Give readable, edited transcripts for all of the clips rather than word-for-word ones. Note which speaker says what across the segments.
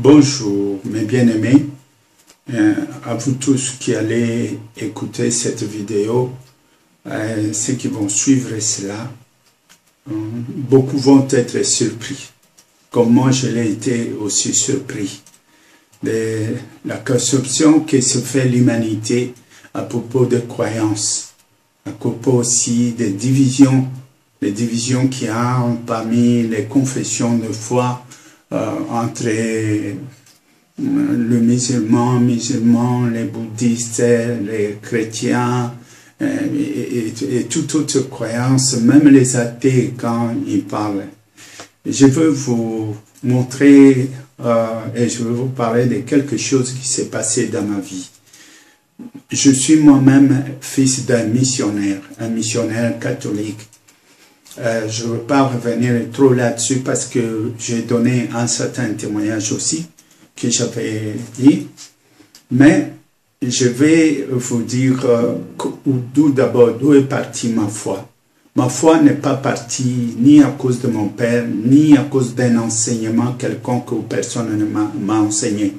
Speaker 1: Bonjour mes bien-aimés, à vous tous qui allez écouter cette vidéo, ceux qui vont suivre cela, beaucoup vont être surpris, comme moi je l'ai été aussi surpris, de la conception que se fait l'humanité à propos de croyances, à propos aussi des divisions qu'il y a parmi les confessions de foi, entre le musulman, les bouddhistes, les chrétiens et toute autre croyance, même les athées quand ils parlent. Je veux vous montrer et je veux vous parler de quelque chose qui s'est passé dans ma vie. Je suis moi-même fils d'un missionnaire, un missionnaire catholique. Je ne veux pas revenir trop là-dessus parce que j'ai donné un certain témoignage aussi que j'avais dit. Mais je vais vous dire d'où est partie ma foi. Ma foi n'est pas partie ni à cause de mon père, ni à cause d'un enseignement quelconque où personne ne m'a enseigné.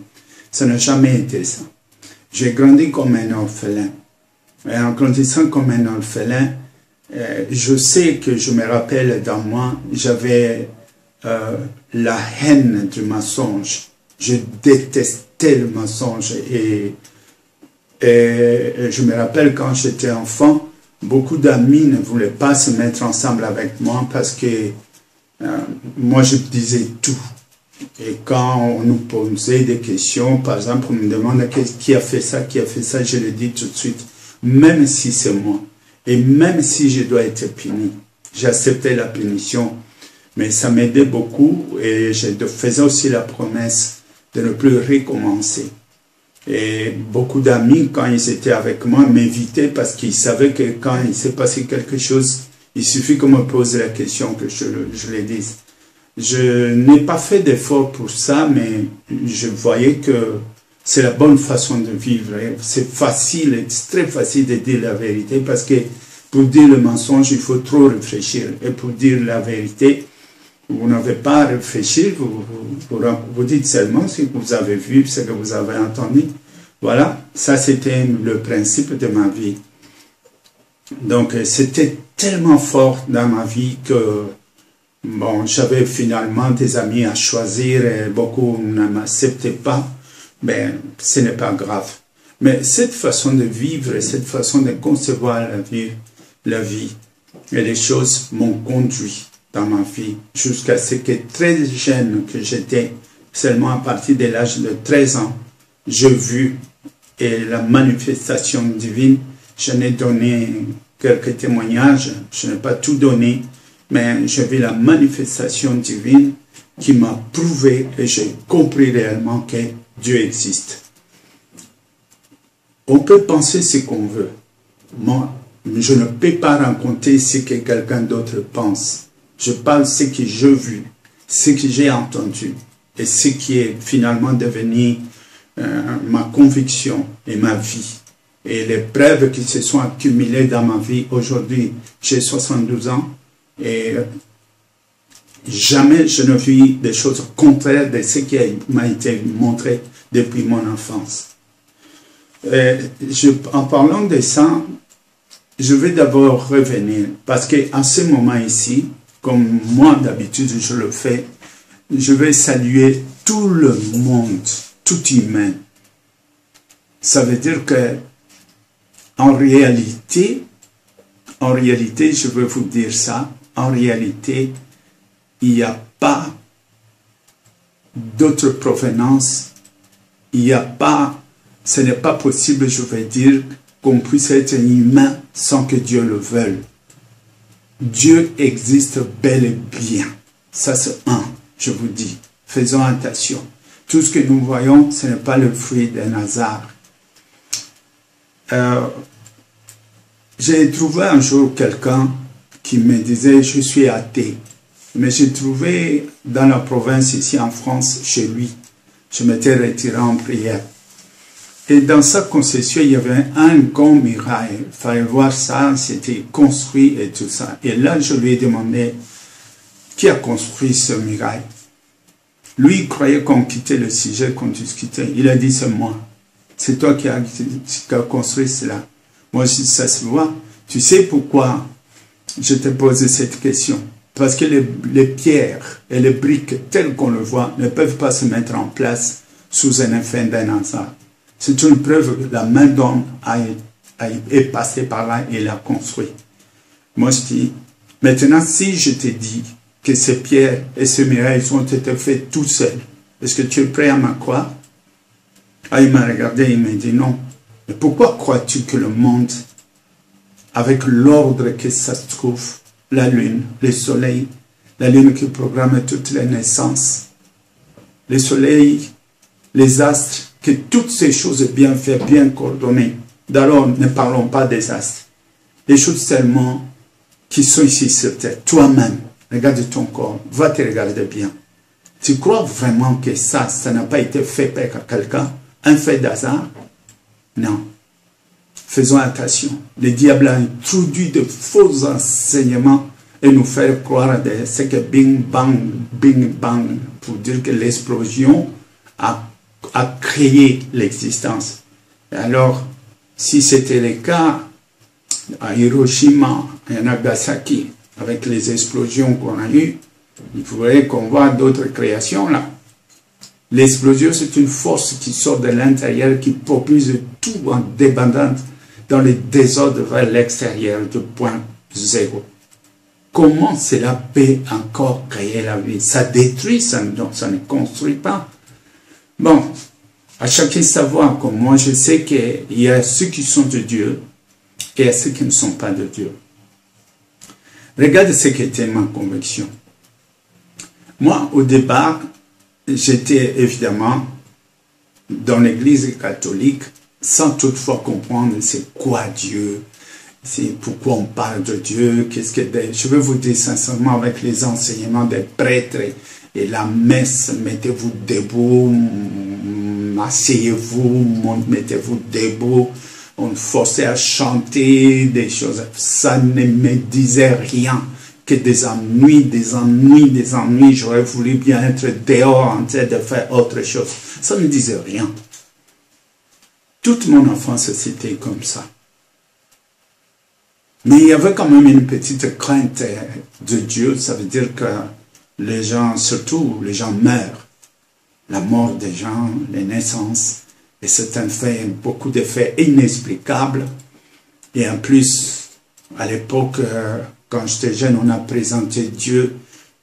Speaker 1: Ça n'a jamais été ça. J'ai grandi comme un orphelin. Et en grandissant comme un orphelin, je sais que je me rappelle dans moi, j'avais la haine du mensonge. Je détestais le mensonge et je me rappelle quand j'étais enfant, beaucoup d'amis ne voulaient pas se mettre ensemble avec moi parce que moi je disais tout. Et quand on nous posait des questions, par exemple on me demande qui a fait ça, je le dis tout de suite, même si c'est moi. Et même si je dois être puni, j'acceptais la punition, mais ça m'aidait beaucoup et je faisais aussi la promesse de ne plus recommencer. Et beaucoup d'amis, quand ils étaient avec moi, m'évitaient parce qu'ils savaient que quand il s'est passé quelque chose, il suffit qu'on me pose la question que je les dise. Je n'ai pas fait d'effort pour ça, mais je voyais que c'est la bonne façon de vivre. C'est facile, c'est très facile de dire la vérité parce que pour dire le mensonge, il faut trop réfléchir. Et pour dire la vérité, vous n'avez pas à réfléchir, vous dites seulement ce que vous avez vu, ce que vous avez entendu. Voilà, ça c'était le principe de ma vie. Donc c'était tellement fort dans ma vie que bon, j'avais finalement des amis à choisir et beaucoup ne m'acceptaient pas. Ben, ce n'est pas grave. Mais cette façon de vivre, cette façon de concevoir la vie et les choses m'ont conduit dans ma vie jusqu'à ce que très jeune que j'étais, seulement à partir de l'âge de 13 ans, j'ai vu et la manifestation divine. Je n'ai donné quelques témoignages, je n'ai pas tout donné, mais j'ai vu la manifestation divine qui m'a prouvé et j'ai compris réellement que Dieu existe. On peut penser ce qu'on veut. Moi, je ne peux pas raconter ce que quelqu'un d'autre pense. Je parle ce que j'ai vu, ce que j'ai entendu et ce qui est finalement devenu ma conviction et ma vie. Et les preuves qui se sont accumulées dans ma vie. Aujourd'hui, j'ai 72 ans et jamais je ne vis des choses contraires de ce qui m'a été montré depuis mon enfance. En parlant de ça, je vais d'abord revenir parce qu'à ce moment ici, comme moi d'habitude je le fais, je vais saluer tout le monde, tout humain. Ça veut dire que en réalité, je veux vous dire ça, en réalité, il n'y a pas d'autre provenance, il n'y a pas, ce n'est pas possible, je vais dire, qu'on puisse être humain sans que Dieu le veuille. Dieu existe bel et bien. Ça c'est un, je vous dis. Faisons attention. Tout ce que nous voyons, ce n'est pas le fruit d'un hasard. J'ai trouvé un jour quelqu'un qui me disait « je suis athée ». Mais j'ai trouvé dans la province, ici en France, chez lui. Je m'étais retiré en prière. Et dans sa concession, il y avait un grand muraille. Il fallait voir ça, c'était construit et tout ça. Et là, je lui ai demandé qui a construit ce muraille. Lui, il croyait qu'on quittait le sujet, qu'on discutait. Il a dit, c'est moi. C'est toi qui as construit cela. Moi, ça se voit. Tu sais pourquoi je te pose cette question? Parce que les pierres et les briques, telles qu'on le voit, ne peuvent pas se mettre en place sous un effet d'un hasard. C'est une preuve que la main d'homme est passée par là et l'a construit. Moi, je dis, maintenant, si je te dis que ces pierres et ces murailles ont été faits tout seuls, est-ce que tu es prêt à m'en croire? Ah, il m'a regardé, il m'a dit non. Mais pourquoi crois-tu que le monde, avec l'ordre que ça se trouve, la lune, le soleil, la lune qui programme toutes les naissances, le soleil, les astres, que toutes ces choses bien faites, bien coordonnées. D'alors, ne parlons pas des astres. Les choses seulement qui sont ici sur terre. Toi-même, regarde ton corps, va te regarder bien. Tu crois vraiment que ça n'a pas été fait par quelqu'un? Un fait d'hasard? Non. Faisons attention. Le diable a introduit de faux enseignements et nous faire croire de ce que bing bang, pour dire que l'explosion a créé l'existence. Et alors, si c'était le cas à Hiroshima et Nagasaki, avec les explosions qu'on a eues, il faudrait qu'on voit d'autres créations là. L'explosion, c'est une force qui sort de l'intérieur, qui propulse tout en débandant dans les désordres vers l'extérieur du point zéro. Comment cela peut encore créer la vie? Ça détruit, ça ne construit pas. Bon, à chacun savoir, comme moi je sais qu'il y a ceux qui sont de Dieu et ceux qui ne sont pas de Dieu. Regarde ce qui était ma conviction. Moi, au départ, j'étais évidemment dans l'église catholique sans toutefois comprendre c'est quoi Dieu, c'est pourquoi on parle de Dieu, qu'est-ce que je vais vous dire sincèrement avec les enseignements des prêtres et la messe, mettez-vous debout, asseyez-vous, mettez-vous debout, on forçait à chanter des choses, ça ne me disait rien. Que des ennuis, j'aurais voulu bien être dehors en train de faire autre chose. Ça ne me disait rien. Toute mon enfance, c'était comme ça. Mais il y avait quand même une petite crainte de Dieu. Ça veut dire que les gens, surtout les gens meurent. La mort des gens, les naissances, et c'est un fait, beaucoup de faits inexplicables. Et en plus, à l'époque, quand j'étais jeune, on a présenté Dieu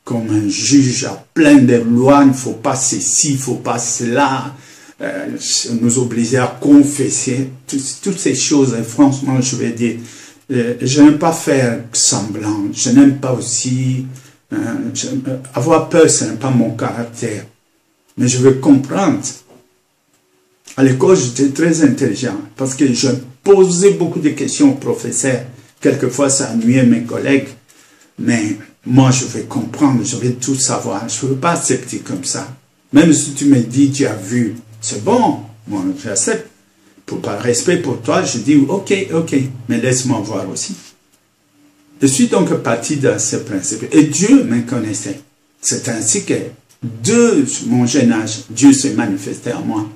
Speaker 1: comme un juge à plein de lois. Il ne faut pas ceci, il ne faut pas cela. Nous obliger à confesser. Toutes ces choses, et franchement, je vais dire, je n'aime pas faire semblant. Je n'aime pas aussi... avoir peur, ce n'est pas mon caractère. Mais je veux comprendre. À l'école, j'étais très intelligent parce que je posais beaucoup de questions aux professeurs. Quelquefois, ça ennuyait mes collègues, mais moi, je vais comprendre, je vais tout savoir. Je ne veux pas accepter comme ça. Même si tu me dis, tu as vu, c'est bon, moi, j'accepte. Par respect pour toi, je dis, ok, mais laisse-moi voir aussi. Je suis donc parti dans ce principe. Et Dieu me connaissait. C'est ainsi que, de mon jeune âge, Dieu s'est manifesté à moi.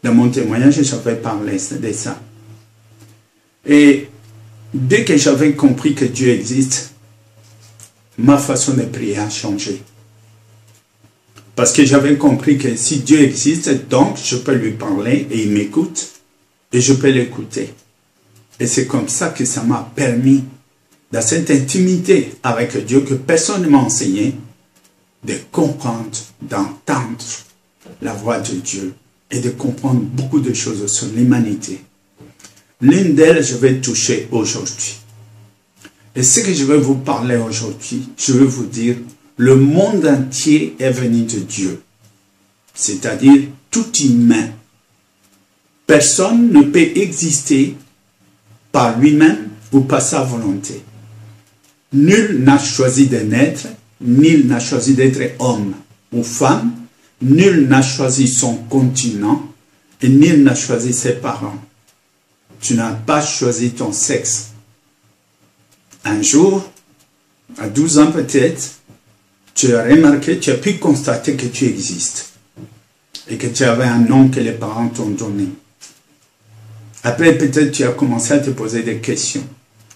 Speaker 1: Dans mon témoignage, j'avais parlé de ça. Et dès que j'avais compris que Dieu existe, ma façon de prier a changé. Parce que j'avais compris que si Dieu existe, donc je peux lui parler et il m'écoute et je peux l'écouter. Et c'est comme ça que ça m'a permis, dans cette intimité avec Dieu que personne ne m'a enseigné, de comprendre, d'entendre la voix de Dieu et de comprendre beaucoup de choses sur l'humanité. L'une d'elles, je vais toucher aujourd'hui. Et ce que je vais vous parler aujourd'hui, je vais vous dire, le monde entier est venu de Dieu. C'est-à-dire tout humain. Personne ne peut exister par lui-même ou par sa volonté. Nul n'a choisi de naître, nul n'a choisi d'être homme ou femme, nul n'a choisi son continent et nul n'a choisi ses parents. Tu n'as pas choisi ton sexe. Un jour, à 12 ans peut-être, tu as remarqué, tu as pu constater que tu existes et que tu avais un nom que les parents t'ont donné. Après, peut-être tu as commencé à te poser des questions.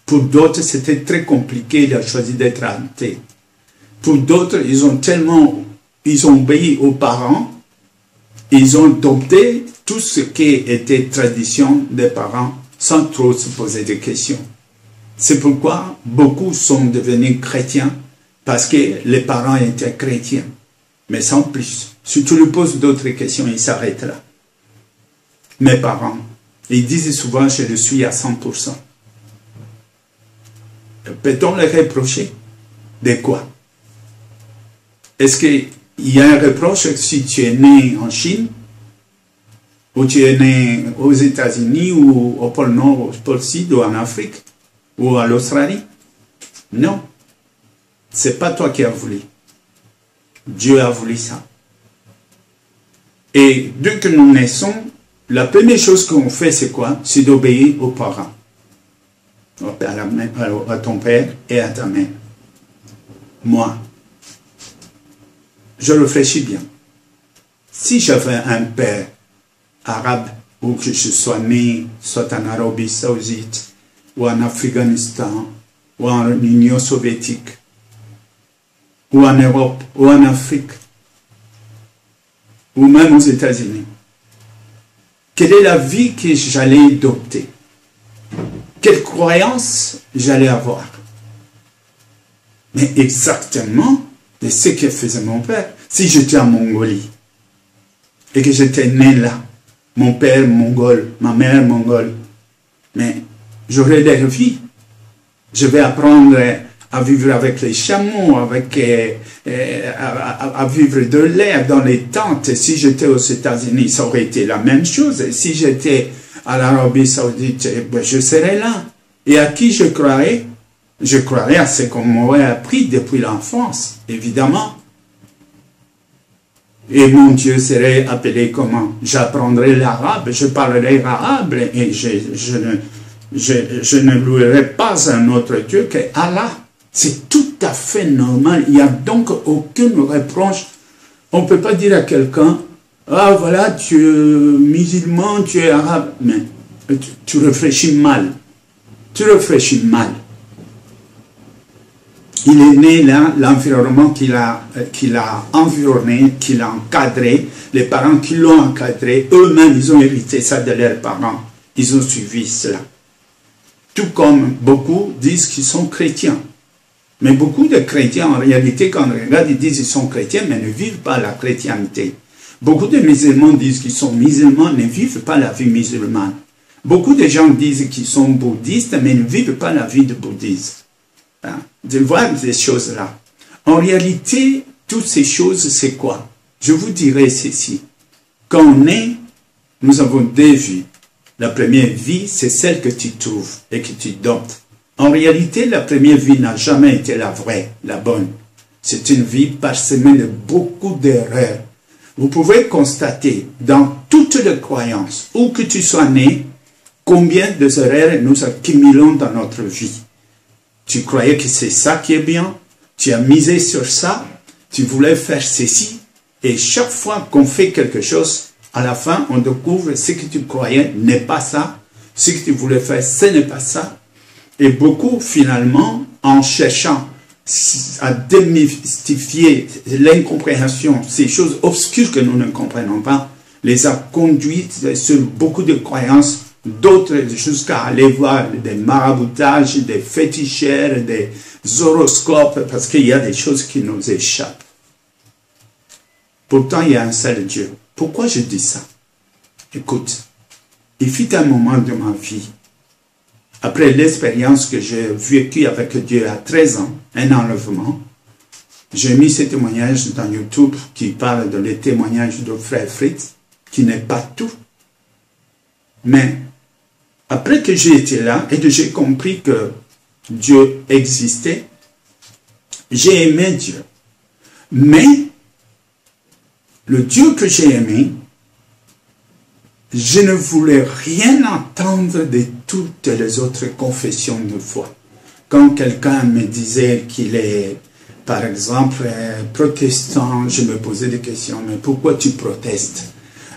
Speaker 1: Pour d'autres, c'était très compliqué, il a choisi d'être athée. Pour d'autres, ils ont obéi aux parents, ils ont adopté tout ce qui était tradition des parents sans trop se poser de questions. C'est pourquoi beaucoup sont devenus chrétiens, parce que les parents étaient chrétiens, mais sans plus. Si tu lui poses d'autres questions, il s'arrête là. Mes parents, ils disent souvent, je le suis à 100%. Peut-on les reprocher? De quoi? Est-ce qu'il y a un reproche si tu es né en Chine, ou tu es né aux États-Unis, ou au pôle Nord, au pôle Sud, ou en Afrique, ou à l'Australie? Non. Ce n'est pas toi qui as voulu. Dieu a voulu ça. Et dès que nous naissons, la première chose qu'on fait, c'est quoi? C'est d'obéir aux parents. À ton père et à ta mère. Moi, je réfléchis bien. Si j'avais un père arabe, ou que je sois né, soit en Arabie Saoudite, ou en Afghanistan, ou en Union soviétique, ou en Europe, ou en Afrique, ou même aux États-Unis, quelle est la vie que j'allais adopter? Quelle croyance j'allais avoir? Mais exactement de ce que faisait mon père. Si j'étais en Mongolie et que j'étais né là, mon père mongol, ma mère mongole, mais j'aurais leur vie. Je vais apprendre à vivre avec les chameaux, à vivre de l'air dans les tentes. Si j'étais aux États-Unis, ça aurait été la même chose. Et si j'étais à l'Arabie Saoudite, ben, je serais là. Et à qui je croirais? Je croirais à ce qu'on m'aurait appris depuis l'enfance, évidemment. Et mon Dieu serait appelé comment? J'apprendrai l'arabe, je parlerai arabe et je ne louerai pas un autre Dieu que Allah. C'est tout à fait normal. Il n'y a donc aucune reproche. On ne peut pas dire à quelqu'un, ah voilà, tu es musulman, tu es arabe. Mais tu réfléchis mal. Tu réfléchis mal. Il est né là, l'environnement qu'il a environné, qu'il a encadré, les parents qui l'ont encadré, eux-mêmes, ils ont hérité ça de leurs parents. Ils ont suivi cela. Tout comme beaucoup disent qu'ils sont chrétiens. Mais beaucoup de chrétiens, en réalité, quand on regarde, ils disent qu'ils sont chrétiens, mais ne vivent pas la chrétienté. Beaucoup de musulmans disent qu'ils sont musulmans, ne vivent pas la vie musulmane. Beaucoup de gens disent qu'ils sont bouddhistes, mais ne vivent pas la vie de bouddhisme. Hein? De voir ces choses-là. En réalité, toutes ces choses, c'est quoi? Je vous dirai ceci. Quand on est, nous avons deux vies. La première vie, c'est celle que tu trouves et que tu adoptes. En réalité, la première vie n'a jamais été la vraie, la bonne. C'est une vie parsemée de beaucoup d'erreurs. Vous pouvez constater dans toutes les croyances, où que tu sois né, combien d'erreurs nous accumulons dans notre vie. Tu croyais que c'est ça qui est bien, tu as misé sur ça, tu voulais faire ceci, et chaque fois qu'on fait quelque chose, à la fin, on découvre ce que tu croyais n'est pas ça, ce que tu voulais faire, ce n'est pas ça. Et beaucoup, finalement, en cherchant à démystifier l'incompréhension, ces choses obscures que nous ne comprenons pas, les a conduites sur beaucoup de croyances, d'autres jusqu'à aller voir des maraboutages, des féticheurs, des horoscopes, parce qu'il y a des choses qui nous échappent. Pourtant, il y a un seul Dieu. Pourquoi je dis ça? Écoute, il fut un moment de ma vie, après l'expérience que j'ai vécue avec Dieu à 13 ans, un enlèvement, j'ai mis ce témoignage dans YouTube qui parle de les témoignages de frère Fritz, qui n'est pas tout. Mais après que j'ai été là et que j'ai compris que Dieu existait, j'ai aimé Dieu. Mais le Dieu que j'ai aimé, je ne voulais rien entendre de toutes les autres confessions de foi. Quand quelqu'un me disait qu'il est Par exemple, protestant, je me posais des questions, mais pourquoi tu protestes?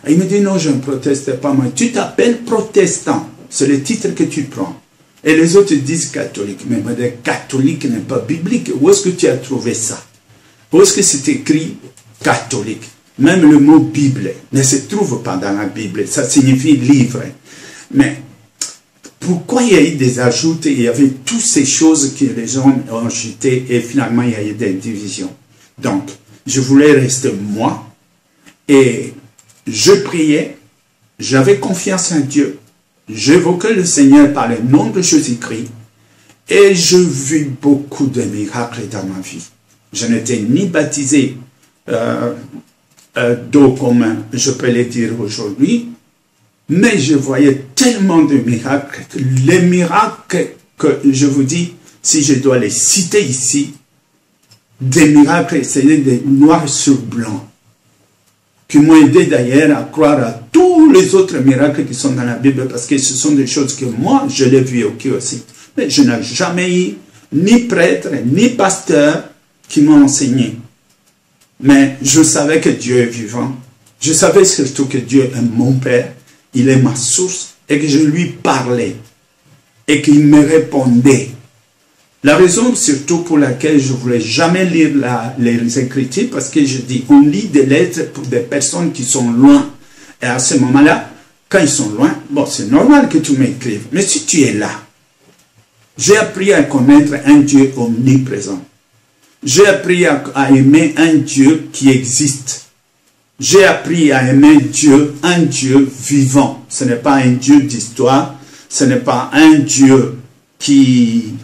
Speaker 1: Il me dit, non, je ne proteste pas, moi. Tu t'appelles protestant, c'est le titre que tu prends. Et les autres disent catholique, mais moi, catholique n'est pas biblique. Où est-ce que tu as trouvé ça? Où est-ce que c'est écrit catholique? Même le mot Bible ne se trouve pas dans la Bible, ça signifie livre. Mais pourquoi il y a eu des ajouts et il y avait toutes ces choses que les gens ont ajoutées et finalement il y a eu des divisions. Donc, je voulais rester moi et je priais, j'avais confiance en Dieu, j'évoquais le Seigneur par le nom de Jésus-Christ et je vis beaucoup de miracles dans ma vie. Je n'étais ni baptisé d'eau comme je peux le dire aujourd'hui, mais je voyais tellement de miracles, les miracles que je vous dis, si je dois les citer ici, des miracles, c'est des noirs sur blanc, qui m'ont aidé d'ailleurs à croire à tous les autres miracles qui sont dans la Bible, parce que ce sont des choses que moi, je l'ai vu aussi. Mais je n'ai jamais eu ni prêtre, ni pasteur qui m'ont enseigné. Mais je savais que Dieu est vivant. Je savais surtout que Dieu est mon Père. Il est ma source. Et que je lui parlais. Et qu'il me répondait. La raison surtout pour laquelle je ne voulais jamais lire les Écritures, parce que je dis, on lit des lettres pour des personnes qui sont loin. Et à ce moment-là, quand ils sont loin, bon, c'est normal que tu m'écrives. Mais si tu es là, j'ai appris à connaître un Dieu omniprésent. J'ai appris à aimer un Dieu qui existe. J'ai appris à aimer Dieu, un Dieu vivant. Ce n'est pas un Dieu d'histoire. Ce n'est pas un Dieu qui,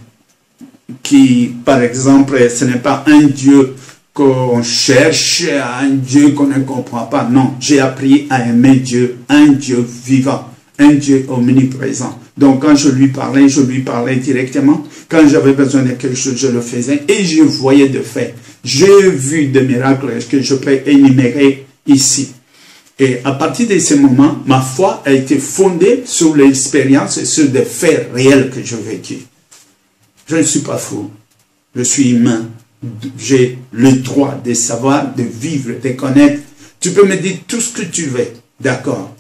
Speaker 1: par exemple, ce n'est pas un Dieu qu'on cherche, un Dieu qu'on ne comprend pas. Non, j'ai appris à aimer Dieu, un Dieu vivant, un Dieu omniprésent. Donc, quand je lui parlais directement. Quand j'avais besoin de quelque chose, je le faisais. Et je voyais de fait. J'ai vu des miracles que je peux énumérer ici. Et à partir de ce moment, ma foi a été fondée sur l'expérience et sur des faits réels que je vécu. Je ne suis pas fou. Je suis humain. J'ai le droit de savoir, de vivre, de connaître. Tu peux me dire tout ce que tu veux. D'accord.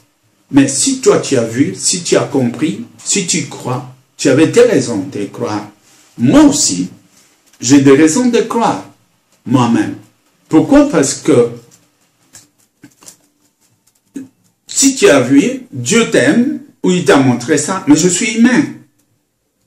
Speaker 1: Mais si toi tu as vu, si tu as compris, si tu crois, tu avais des raisons de croire. Moi aussi, j'ai des raisons de croire, moi-même. Pourquoi? Parce que si tu as vu, Dieu t'aime, ou il t'a montré ça, mais je suis humain.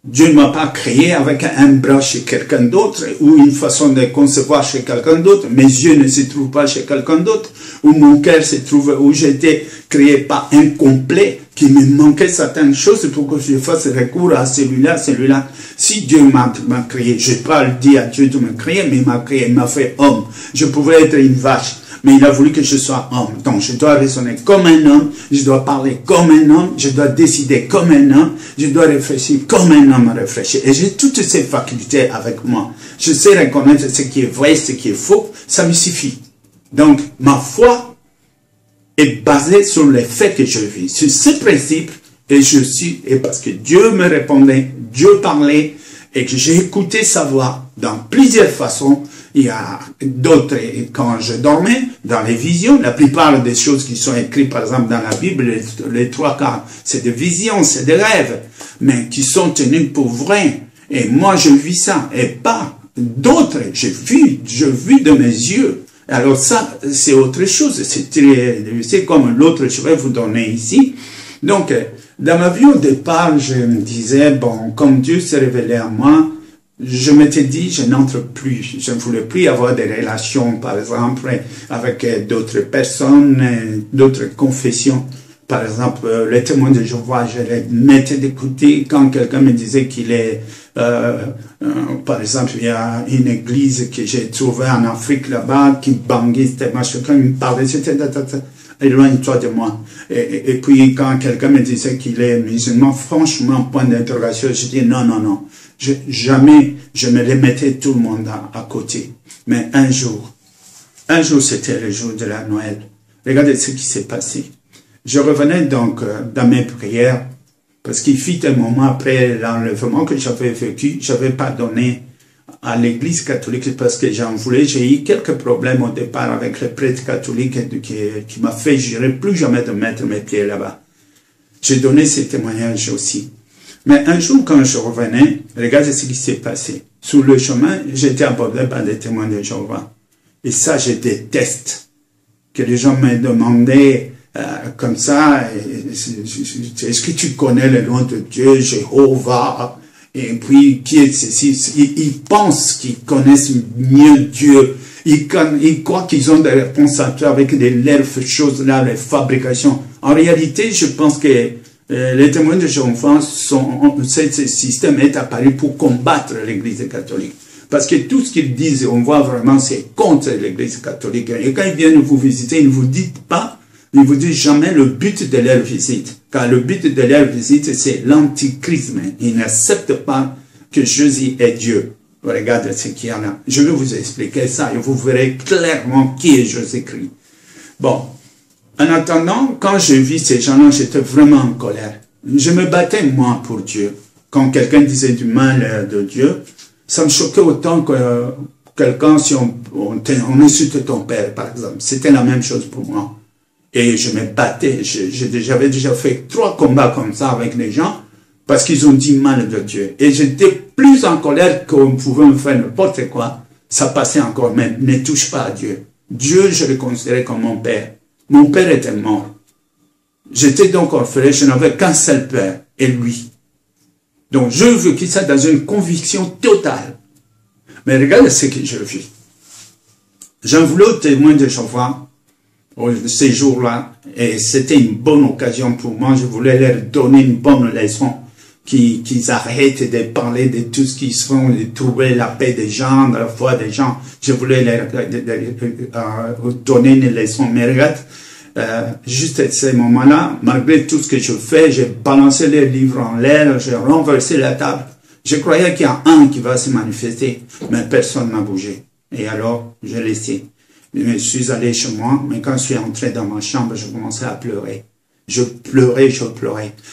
Speaker 1: Dieu ne m'a pas créé avec un bras chez quelqu'un d'autre, ou une façon de concevoir chez quelqu'un d'autre. Mes yeux ne se trouvent pas chez quelqu'un d'autre, ou mon cœur se trouve où j'étais créé pas incomplet, qui me manquait certaines choses pour que je fasse recours à celui-là, celui-là. Si Dieu m'a créé, je ne vais pas le dire à Dieu de me créer, mais il m'a créé, il m'a fait homme. Je pouvais être une vache, mais il a voulu que je sois homme. Donc je dois raisonner comme un homme, je dois parler comme un homme, je dois décider comme un homme, je dois réfléchir comme un homme réfléchir. Et j'ai toutes ces facultés avec moi. Je sais reconnaître ce qui est vrai, ce qui est faux, ça me suffit. Donc ma foi est basée sur les faits que je vis, sur ces principes, et parce que Dieu me répondait, Dieu parlait, et que j'ai écouté sa voix dans plusieurs façons. Il y a d'autres, quand je dormais, dans les visions, la plupart des choses qui sont écrites, par exemple, dans la Bible, les 3 quarts, c'est des visions, c'est des rêves, mais qui sont tenus pour vrais. Et moi, je vis ça, et pas d'autres, j'ai vu de mes yeux. Alors ça, c'est autre chose, c'est comme l'autre, je vais vous donner ici. Donc, dans ma vie au départ, je me disais, bon, comme Dieu s'est révélé à moi, je m'étais dit, je n'entre plus, je ne voulais plus avoir des relations, par exemple, avec d'autres personnes, d'autres confessions. Par exemple, les témoins de Jéhovah, je les mettais d'écouter quand quelqu'un me disait qu'il est, par exemple, il y a une église que j'ai trouvée en Afrique là-bas, qui banguiste, machin, quand il me parlait, c'était éloigne-toi de moi. Et puis, quand quelqu'un me disait qu'il est musulman, franchement, point d'interrogation, je dis non, non, non. Jamais je me les mettais tout le monde à côté. Mais un jour, c'était le jour de la Noël. Regardez ce qui s'est passé. Je revenais donc dans mes prières, parce qu'il fit un moment après l'enlèvement que j'avais vécu, j'avais pardonné à l'église catholique parce que j'en voulais. J'ai eu quelques problèmes au départ avec le prêtre catholique qui m'a fait jurer plus jamais de mettre mes pieds là-bas. J'ai donné ces témoignages aussi. Mais un jour, quand je revenais, regardez ce qui s'est passé. Sur le chemin, j'étais abordé par des témoins de Jéhovah. Et ça, je déteste. Que les gens me demandaient comme ça, est-ce que tu connais le nom de Dieu, Jéhovah? Et puis, qui est ceci? Ils pensent qu'ils connaissent mieux Dieu. Ils croient qu'ils ont des réponses à tout avec des lèvres, choses là, les fabrications. En réalité, je pense que les témoins de Jéhovah ce système est apparu pour combattre l'Église catholique. Parce que tout ce qu'ils disent, on voit vraiment, c'est contre l'Église catholique. Et quand ils viennent vous visiter, ils ne vous disent pas, ils ne vous disent jamais le but de leur visite. Car le but de leur visite, c'est l'antichrist. Ils n'acceptent pas que Jésus est Dieu. Regardez ce qu'il y en a. Je vais vous expliquer ça et vous verrez clairement qui est Jésus-Christ. Bon. En attendant, quand j'ai vu ces gens-là, j'étais vraiment en colère. Je me battais, moi, pour Dieu. Quand quelqu'un disait du mal de Dieu, ça me choquait autant que quelqu'un, si on insulte ton père, par exemple. C'était la même chose pour moi. Et je me battais. J'avais déjà fait 3 combats comme ça avec les gens parce qu'ils ont dit mal de Dieu. Et j'étais plus en colère qu'on pouvait me faire n'importe quoi. Ça passait encore même. Ne touche pas à Dieu. Dieu, je le considérais comme mon père. Mon père était mort. J'étais donc orphelin, je n'avais qu'un seul père, et lui. Donc, je vécu ça dans une conviction totale. Mais regardez ce que je vis. J'en voulais aux témoins de Jéhovah, ces jours-là, et c'était une bonne occasion pour moi. Je voulais leur donner une bonne leçon, qu'ils arrêtent de parler de tout ce qu'ils font, de trouver la paix des gens, de la foi des gens. Je voulais leur donner une leçon. Mais regarde, juste à ce moment-là, malgré tout ce que je fais, j'ai balancé les livres en l'air, j'ai renversé la table. Je croyais qu'il y a un qui va se manifester, mais personne n'a bougé. Et alors, j'ai laissé. Je suis allé chez moi, mais quand je suis entré dans ma chambre, je commençais à pleurer. Je pleurais.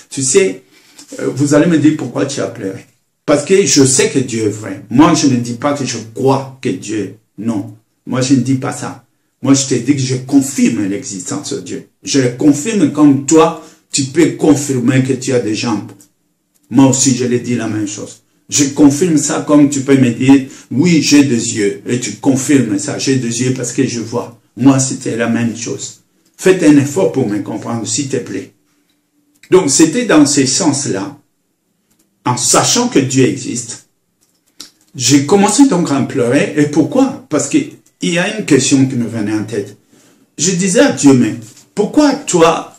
Speaker 1: Tu sais, vous allez me dire pourquoi tu as pleuré. Parce que je sais que Dieu est vrai. Moi, je ne dis pas que je crois que Dieu. Non. Moi, je ne dis pas ça. Moi, je te dis que je confirme l'existence de Dieu. Je le confirme comme toi, tu peux confirmer que tu as des jambes. Moi aussi, je l'ai dit la même chose. Je confirme ça comme tu peux me dire, oui, j'ai des yeux. Et tu confirmes ça, j'ai des yeux parce que je vois. Moi, c'était la même chose. Faites un effort pour me comprendre, s'il te plaît. Donc, c'était dans ce sens-là, en sachant que Dieu existe, j'ai commencé donc à pleurer. Et pourquoi? Parce qu'il y a une question qui me venait en tête. Je disais à Dieu, mais pourquoi toi,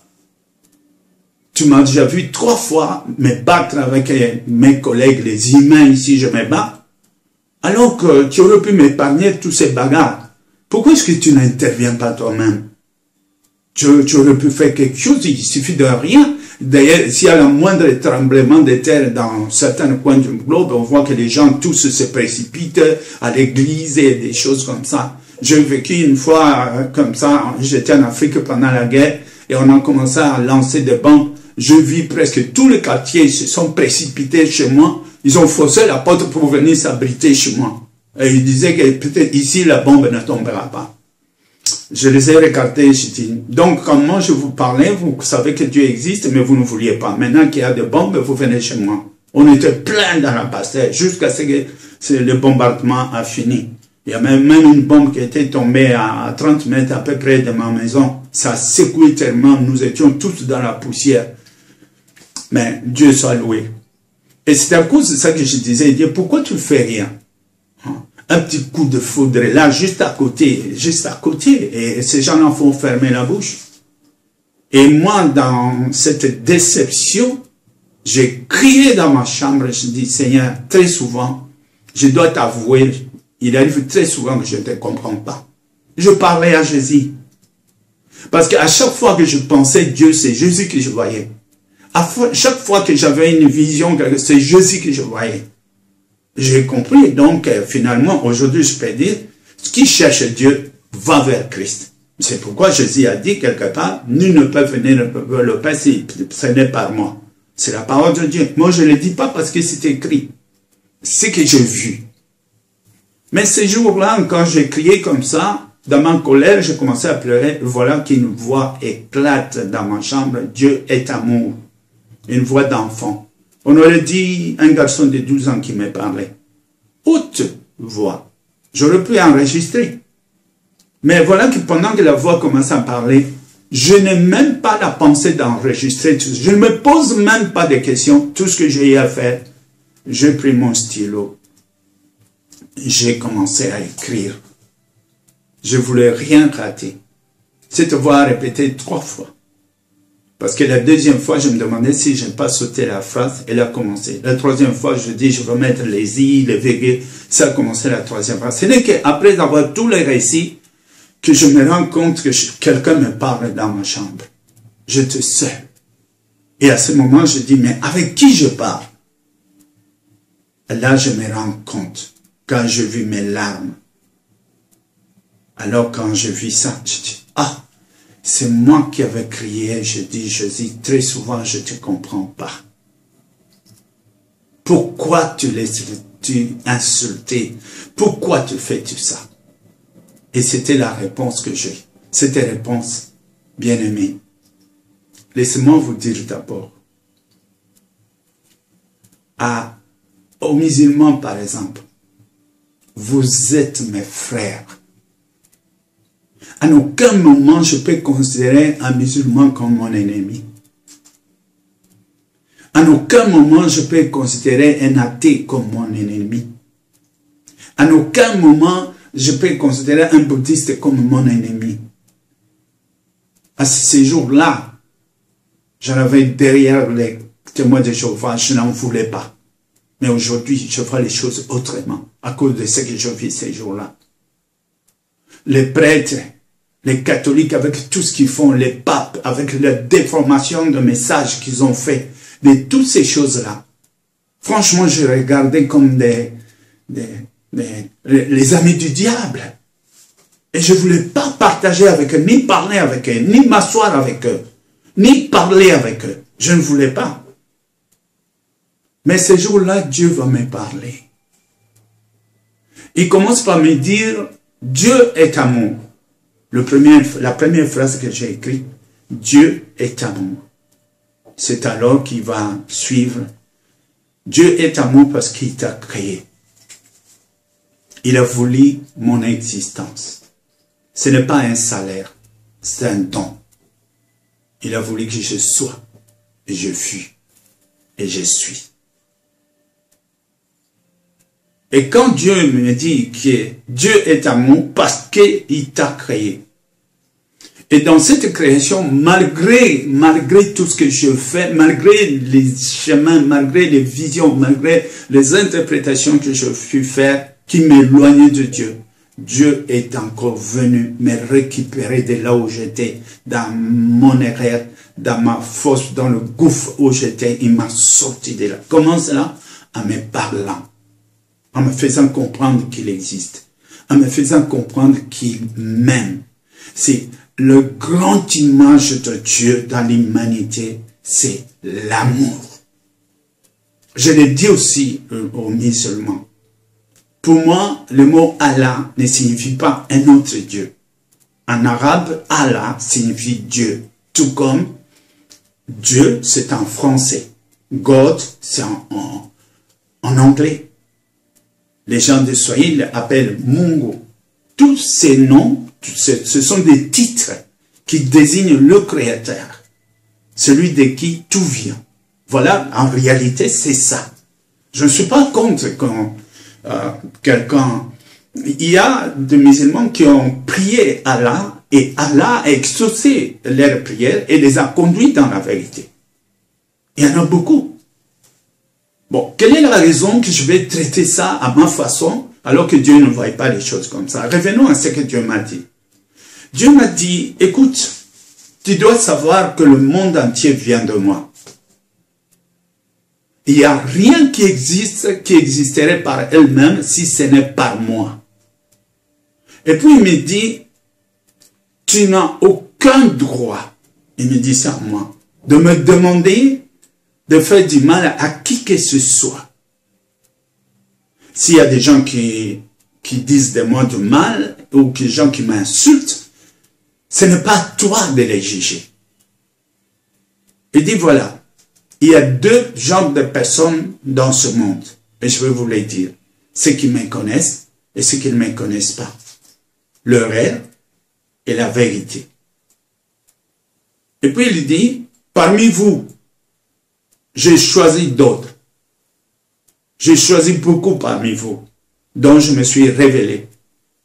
Speaker 1: tu m'as déjà vu 3 fois me battre avec mes collègues, les humains ici, je me bats, alors que tu aurais pu m'épargner tous ces bagarres. Pourquoi est-ce que tu n'interviens pas toi-même? Tu aurais pu faire quelque chose, il suffit de rien. D'ailleurs, s'il y a le moindre tremblement de terre dans certains coins du globe, on voit que les gens tous se précipitent à l'église et des choses comme ça. J'ai vécu une fois comme ça, j'étais en Afrique pendant la guerre et on a commencé à lancer des bombes. Je vis presque tous les quartiers se sont précipités chez moi. Ils ont forcé la porte pour venir s'abriter chez moi. Et ils disaient que peut-être ici la bombe ne tombera pas. Je les ai regardés, je dis, donc quand moi je vous parlais, vous savez que Dieu existe, mais vous ne vouliez pas. Maintenant qu'il y a des bombes, vous venez chez moi. On était plein dans la bastère, jusqu'à ce que le bombardement a fini. Il y a même une bombe qui était tombée à 30 mètres à peu près de ma maison. Ça secouait tellement, nous étions tous dans la poussière. Mais Dieu soit loué. Et c'est à cause de ça que je disais, Dieu, pourquoi tu ne fais rien? Un petit coup de foudre là, juste à côté. Et ces gens-là font fermer la bouche. Et moi, dans cette déception, j'ai crié dans ma chambre, je dis, Seigneur, très souvent, je dois t'avouer, il arrive très souvent que je ne te comprends pas. Je parlais à Jésus. Parce qu'à chaque fois que je pensais Dieu, c'est Jésus que je voyais. À chaque fois que j'avais une vision, c'est Jésus que je voyais. J'ai compris, donc finalement, aujourd'hui, je peux dire, qui cherche Dieu va vers Christ. C'est pourquoi Jésus a dit quelque part, nul ne peut venir vers le Père si ce n'est par moi. C'est la parole de Dieu. Moi, je ne le dis pas parce que c'est écrit. Ce que j'ai vu. Mais ces jours-là, quand j'ai crié comme ça, dans ma colère, j'ai commencé à pleurer. Voilà qu'une voix éclate dans ma chambre. Dieu est amour. Une voix d'enfant. On aurait dit un garçon de 12 ans qui me parlait. Haute voix. J'aurais pu enregistrer. Mais voilà que pendant que la voix commence à parler, je n'ai même pas la pensée d'enregistrer tout ça. Je ne me pose même pas de questions. Tout ce que j'ai eu à faire, j'ai pris mon stylo. J'ai commencé à écrire. Je ne voulais rien rater. Cette voix a répété 3 fois. Parce que la deuxième fois, je me demandais si je n'ai pas sauté la phrase. Elle a commencé. La troisième fois, je dis, je vais mettre les i, les virgules. Ça a commencé la troisième fois. Ce n'est qu'après avoir tous les récits, que je me rends compte que quelqu'un me parle dans ma chambre. J'étais seul. Et à ce moment, je dis, mais avec qui je parle? Et là, je me rends compte, quand je vis mes larmes. Alors, quand je vis ça, je dis, ah, c'est moi qui avais crié. Je dis, très souvent, je ne te comprends pas. Pourquoi tu insulter? Pourquoi tu fais tout ça? Et c'était la réponse que j'ai. C'était la réponse, bien-aimé. Laissez-moi vous dire d'abord. Aux musulmans, par exemple, vous êtes mes frères. En aucun moment, je peux considérer un musulman comme mon ennemi. En aucun moment, je peux considérer un athée comme mon ennemi. En aucun moment, je peux considérer un bouddhiste comme mon ennemi. À ces jours-là, j'en avais derrière les témoins de Jéhovah, je n'en voulais pas. Mais aujourd'hui, je vois les choses autrement, à cause de ce que je vis ces jours-là. Les prêtres, les catholiques, avec tout ce qu'ils font, les papes, avec la déformation de messages qu'ils ont fait, de toutes ces choses-là. Franchement, je regardais comme les amis du diable. Et je ne voulais pas partager avec eux, ni parler avec eux, ni m'asseoir avec eux, ni parler avec eux. Je ne voulais pas. Mais ces jours-là, Dieu va me parler. Il commence par me dire, Dieu est amour. La première phrase que j'ai écrite, Dieu est amour. C'est alors qu'il va suivre. Dieu est amour parce qu'il t'a créé. Il a voulu mon existence. Ce n'est pas un salaire, c'est un don. Il a voulu que je sois, et je fus, et je suis. Et quand Dieu me dit que Dieu est amour parce qu'il t'a créé. Et dans cette création, malgré tout ce que je fais, malgré les chemins, malgré les visions, malgré les interprétations que je fus faire, qui m'éloignaient de Dieu, Dieu est encore venu me récupérer de là où j'étais, dans mon erreur, dans ma fosse, dans le gouffre où j'étais. Il m'a sorti de là. Comment cela? En me parlant, en me faisant comprendre qu'il existe, en me faisant comprendre qu'il m'aime. C'est le grand image de Dieu dans l'humanité, c'est l'amour. Je l'ai dit aussi aux musulmans. Pour moi, le mot Allah ne signifie pas un autre Dieu. En arabe, Allah signifie Dieu. Tout comme Dieu, c'est en français. God, c'est en anglais. Les gens de Swahili l'appellent Mungu. Tous ces noms, ce sont des titres qui désignent le Créateur. Celui de qui tout vient. Voilà, en réalité, c'est ça. Je ne suis pas contre quand quelqu'un... Il y a des musulmans qui ont prié Allah et Allah a exaucé leurs prières et les a conduits dans la vérité. Il y en a beaucoup. Bon, quelle est la raison que je vais traiter ça à ma façon alors que Dieu ne voit pas les choses comme ça? Revenons à ce que Dieu m'a dit. Dieu m'a dit, écoute, tu dois savoir que le monde entier vient de moi. Il n'y a rien qui existe, qui existerait par elle-même si ce n'est par moi. Et puis il me dit, tu n'as aucun droit, il me dit ça à moi, de me demander de faire du mal à qui que ce soit. S'il y a des gens qui qui disent de moi du mal, ou des gens qui m'insultent, ce n'est pas à toi de les juger. Il dit voilà, il y a deux genres de personnes dans ce monde, et je vais vous les dire, ceux qui me connaissent et ceux qui ne me connaissent pas. Le réel et la vérité. Et puis il dit, parmi vous, j'ai choisi d'autres. J'ai choisi beaucoup parmi vous, dont je me suis révélé.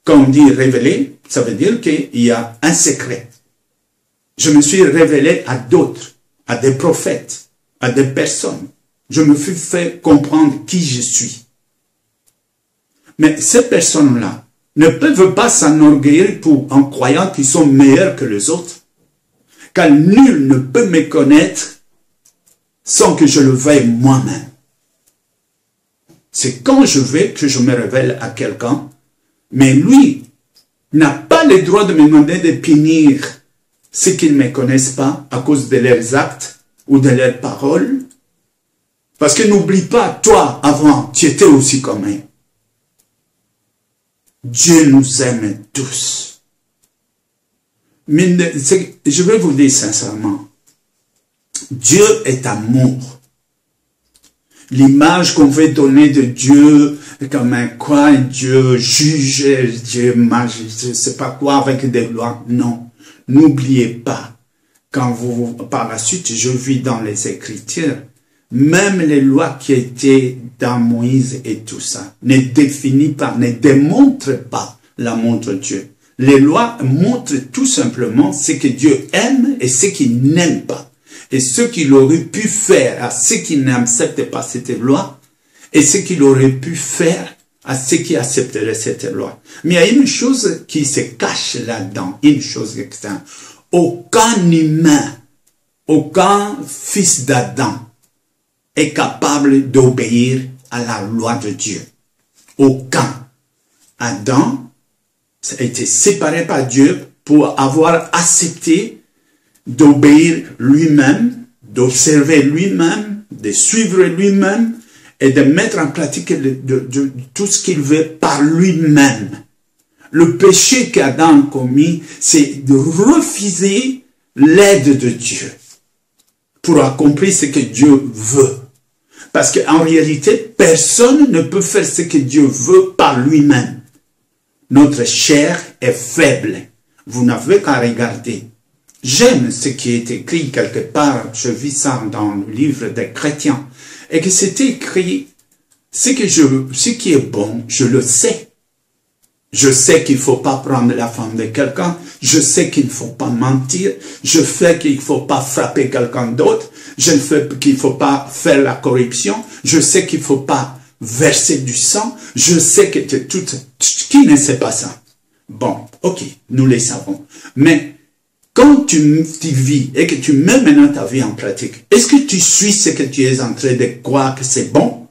Speaker 1: Quand on dit révélé, ça veut dire qu'il y a un secret. Je me suis révélé à d'autres, à des prophètes, à des personnes. Je me suis fait comprendre qui je suis. Mais ces personnes-là ne peuvent pas s'enorgueillir en croyant qu'ils sont meilleurs que les autres. Car nul ne peut me connaître sans que je le veuille moi-même. C'est quand je vais que je me révèle à quelqu'un, mais lui n'a pas le droit de me demander de punir ceux qui ne me connaissent pas à cause de leurs actes ou de leurs paroles. Parce que n'oublie pas, toi, avant, tu étais aussi comme eux. Dieu nous aime tous. Mais je vais vous dire sincèrement, Dieu est amour. L'image qu'on veut donner de Dieu, comme un quoi, Dieu juge, Dieu je ne sais pas quoi, avec des lois. Non, n'oubliez pas, quand vous, par la suite, je vis dans les Écritures, même les lois qui étaient dans Moïse et tout ça, ne définissent pas, ne démontrent pas l'amour de Dieu. Les lois montrent tout simplement ce que Dieu aime et ce qu'il n'aime pas. Et ce qu'il aurait pu faire à ceux qui n'acceptent pas cette loi, et ce qu'il aurait pu faire à ceux qui accepteraient cette loi. Mais il y a une chose qui se cache là-dedans, une chose externe. Aucun humain, aucun fils d'Adam est capable d'obéir à la loi de Dieu. Aucun. Adam a été séparé par Dieu pour avoir accepté d'obéir lui-même, d'observer lui-même, de suivre lui-même et de mettre en pratique tout ce qu'il veut par lui-même. Le péché qu'Adam a commis, c'est de refuser l'aide de Dieu pour accomplir ce que Dieu veut. Parce qu'en réalité, personne ne peut faire ce que Dieu veut par lui-même. Notre chair est faible. Vous n'avez qu'à regarder. J'aime ce qui est écrit quelque part, je vis ça dans le livre des chrétiens, et que c'est écrit, ce qui est bon, je le sais. Je sais qu'il ne faut pas prendre la femme de quelqu'un, je sais qu'il ne faut pas mentir, je sais qu'il ne faut pas frapper quelqu'un d'autre, je sais qu'il ne faut pas faire la corruption, je sais qu'il ne faut pas verser du sang, je sais que tout, qui ne sait pas ça? Bon, ok, nous les savons. Mais, quand tu vis et que tu mets maintenant ta vie en pratique, est-ce que tu suis ce que tu es en train de croire que c'est bon?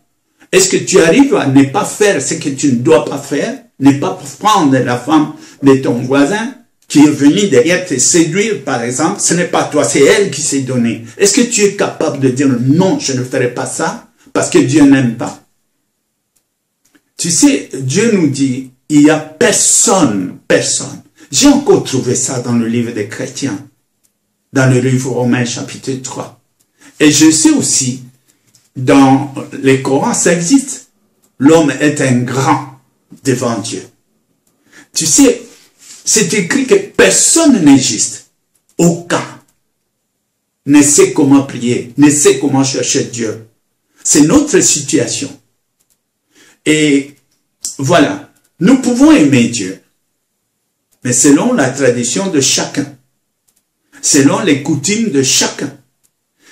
Speaker 1: Est-ce que tu arrives à ne pas faire ce que tu ne dois pas faire? Ne pas prendre la femme de ton voisin qui est venue derrière te séduire, par exemple. Ce n'est pas toi, c'est elle qui s'est donnée. Est-ce que tu es capable de dire non, je ne ferai pas ça parce que Dieu n'aime pas? Tu sais, Dieu nous dit, il n'y a personne. J'ai encore trouvé ça dans le livre des chrétiens, dans le livre Romains chapitre 3. Et je sais aussi, dans les Corans, ça existe. L'homme est un grand devant Dieu. Tu sais, c'est écrit que personne n'est juste. Aucun ne sait comment prier, ne sait comment chercher Dieu. C'est notre situation. Et voilà, nous pouvons aimer Dieu. Mais selon la tradition de chacun, selon les coutumes de chacun,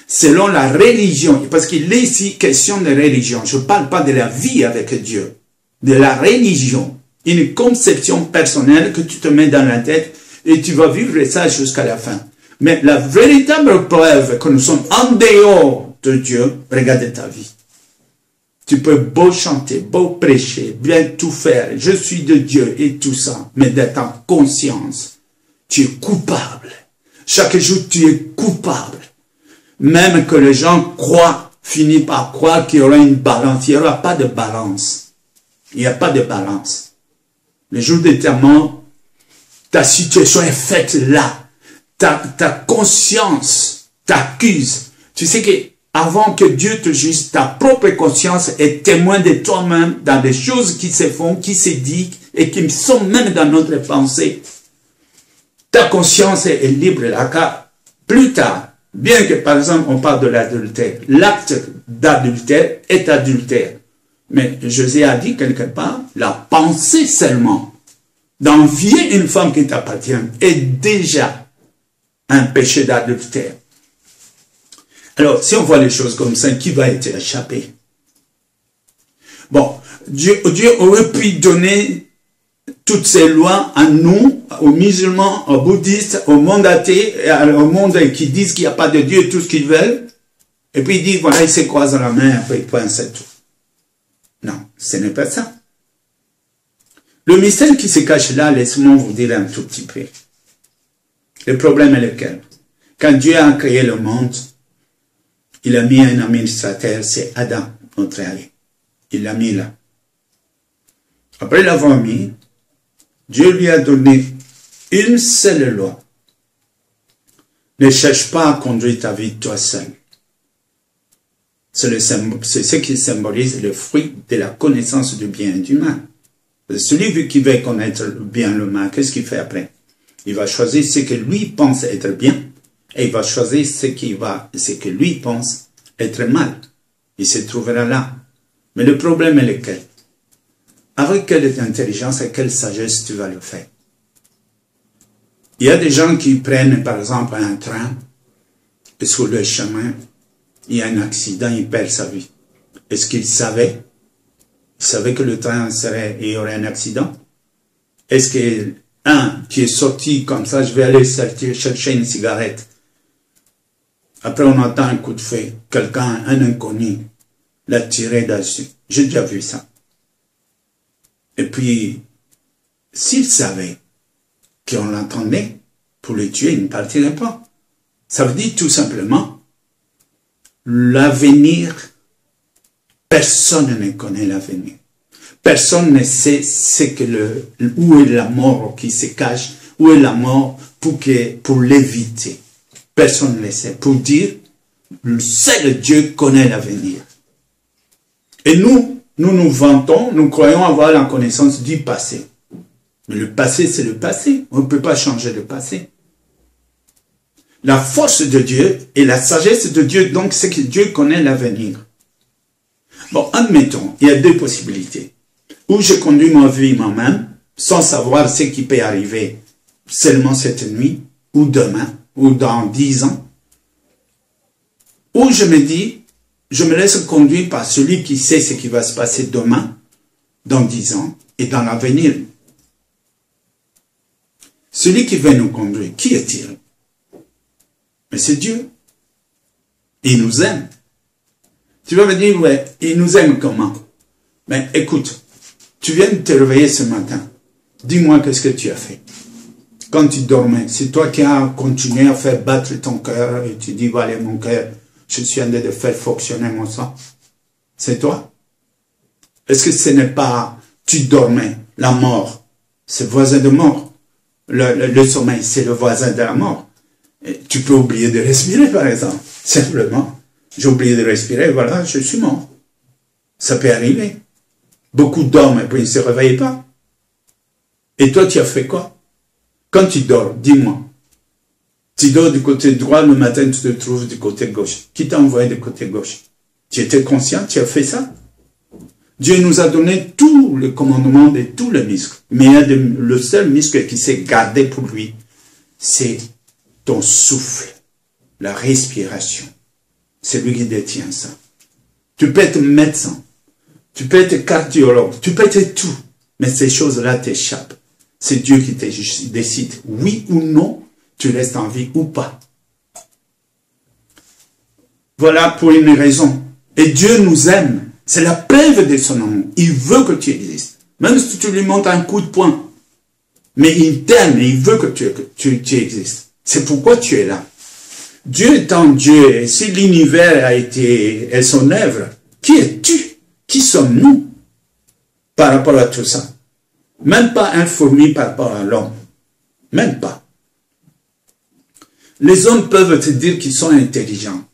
Speaker 1: selon la religion, parce qu'il est ici question de religion, je ne parle pas de la vie avec Dieu, de la religion, une conception personnelle que tu te mets dans la tête et tu vas vivre ça jusqu'à la fin. Mais la véritable preuve que nous sommes en dehors de Dieu, regarde ta vie. Tu peux beau chanter, beau prêcher, bien tout faire, je suis de Dieu et tout ça, mais dans ta conscience, tu es coupable. Chaque jour, tu es coupable. Même que les gens croient, finissent par croire qu'il y aura une balance. Il n'y aura pas de balance. Il n'y a pas de balance. Le jour de ta mort, ta situation est faite là. Ta conscience t'accuse. Tu sais que avant que Dieu te juge, ta propre conscience est témoin de toi-même dans des choses qui se font, qui se disent et qui sont même dans notre pensée. Ta conscience est libre là, car plus tard, bien que par exemple on parle de l'adultère, l'acte d'adultère est adultère. Mais José a dit quelque part, la pensée seulement d'envier une femme qui t'appartient est déjà un péché d'adultère. Alors, si on voit les choses comme ça, qui va être échappé? Bon, Dieu aurait pu donner toutes ces lois à nous, aux musulmans, aux bouddhistes, au monde athée, au monde qui disent qu'il n'y a pas de Dieu et tout ce qu'ils veulent. Et puis il dit, voilà, il se croise la main, après il point, c'est tout. Non, ce n'est pas ça. Le mystère qui se cache là, laissez-moi vous dire un tout petit peu. Le problème est lequel? Quand Dieu a créé le monde, il a mis un administrateur, c'est Adam, notre ami. Il l'a mis là. Après l'avoir mis, Dieu lui a donné une seule loi. Ne cherche pas à conduire ta vie toi seul. C'est ce qui symbolise le fruit de la connaissance du bien et du mal. Celui qui veut connaître le bien et le mal, qu'est-ce qu'il fait après? Il va choisir ce que lui pense être bien et il va choisir ce que lui pense être mal. Il se trouvera là. Mais le problème est lequel? Avec quelle intelligence et quelle sagesse tu vas le faire? Il y a des gens qui prennent par exemple un train et sur le chemin, il y a un accident, il perd sa vie. Est-ce qu'il savait? Il savait que le train il y aurait un accident? Est-ce que un qui est sorti comme ça, je vais aller chercher une cigarette. Après on entend un coup de feu, quelqu'un, un inconnu, l'a tiré dessus. J'ai déjà vu ça. Et puis, s'il savait qu'on l'entendait pour le tuer, il ne partirait pas. Ça veut dire tout simplement, l'avenir, personne ne connaît l'avenir. Personne ne sait où est la mort qui se cache, où est la mort pour l'éviter. Personne ne le sait. Pour dire, seul Dieu connaît l'avenir. Et nous vantons, nous croyons avoir la connaissance du passé. Mais le passé, c'est le passé. On ne peut pas changer le passé. La force de Dieu et la sagesse de Dieu, donc, c'est que Dieu connaît l'avenir. Bon, admettons, il y a deux possibilités. Ou je conduis ma vie moi-même, sans savoir ce qui peut arriver seulement cette nuit, ou demain, ou dans 10 ans. Ou je me dis, je me laisse conduire par celui qui sait ce qui va se passer demain, dans 10 ans, et dans l'avenir. Celui qui veut nous conduire, qui est-il? Mais c'est Dieu. Il nous aime. Tu vas me dire, ouais, il nous aime comment? Mais écoute, tu viens de te réveiller ce matin. Dis-moi qu'est-ce que tu as fait. Quand tu dormais, c'est toi qui as continué à faire battre ton cœur et tu dis, voilà mon cœur, je suis en train de faire fonctionner mon sang. C'est toi? Est-ce que ce n'est pas, tu dormais, la mort, c'est voisin de mort. Le sommeil, c'est le voisin de la mort. Et tu peux oublier de respirer, par exemple. Simplement, j'ai oublié de respirer, voilà, je suis mort. Ça peut arriver. Beaucoup dorment et puis ils ne se réveillent pas. Et toi, tu as fait quoi? Quand tu dors, dis-moi. Tu dors du côté droit, le matin, tu te trouves du côté gauche. Qui t'a envoyé du côté gauche? Tu étais conscient, tu as fait ça? Dieu nous a donné tout le commandement de tous les muscles. Mais il y a le seul muscle qui s'est gardé pour lui, c'est ton souffle, la respiration. C'est lui qui détient ça. Tu peux être médecin, tu peux être cardiologue, tu peux être tout. Mais ces choses-là t'échappent. C'est Dieu qui te décide, oui ou non, tu restes en vie ou pas. Voilà pour une raison. Et Dieu nous aime. C'est la preuve de son amour. Il veut que tu existes. Même si tu lui montes un coup de poing. Mais il t'aime et il veut que tu existes. C'est pourquoi tu es là. Dieu étant Dieu, et si l'univers est son œuvre, qui es-tu? Qui sommes-nous par rapport à tout ça? Même pas un fourmi par rapport à l'homme. Même pas. Les hommes peuvent te dire qu'ils sont intelligents.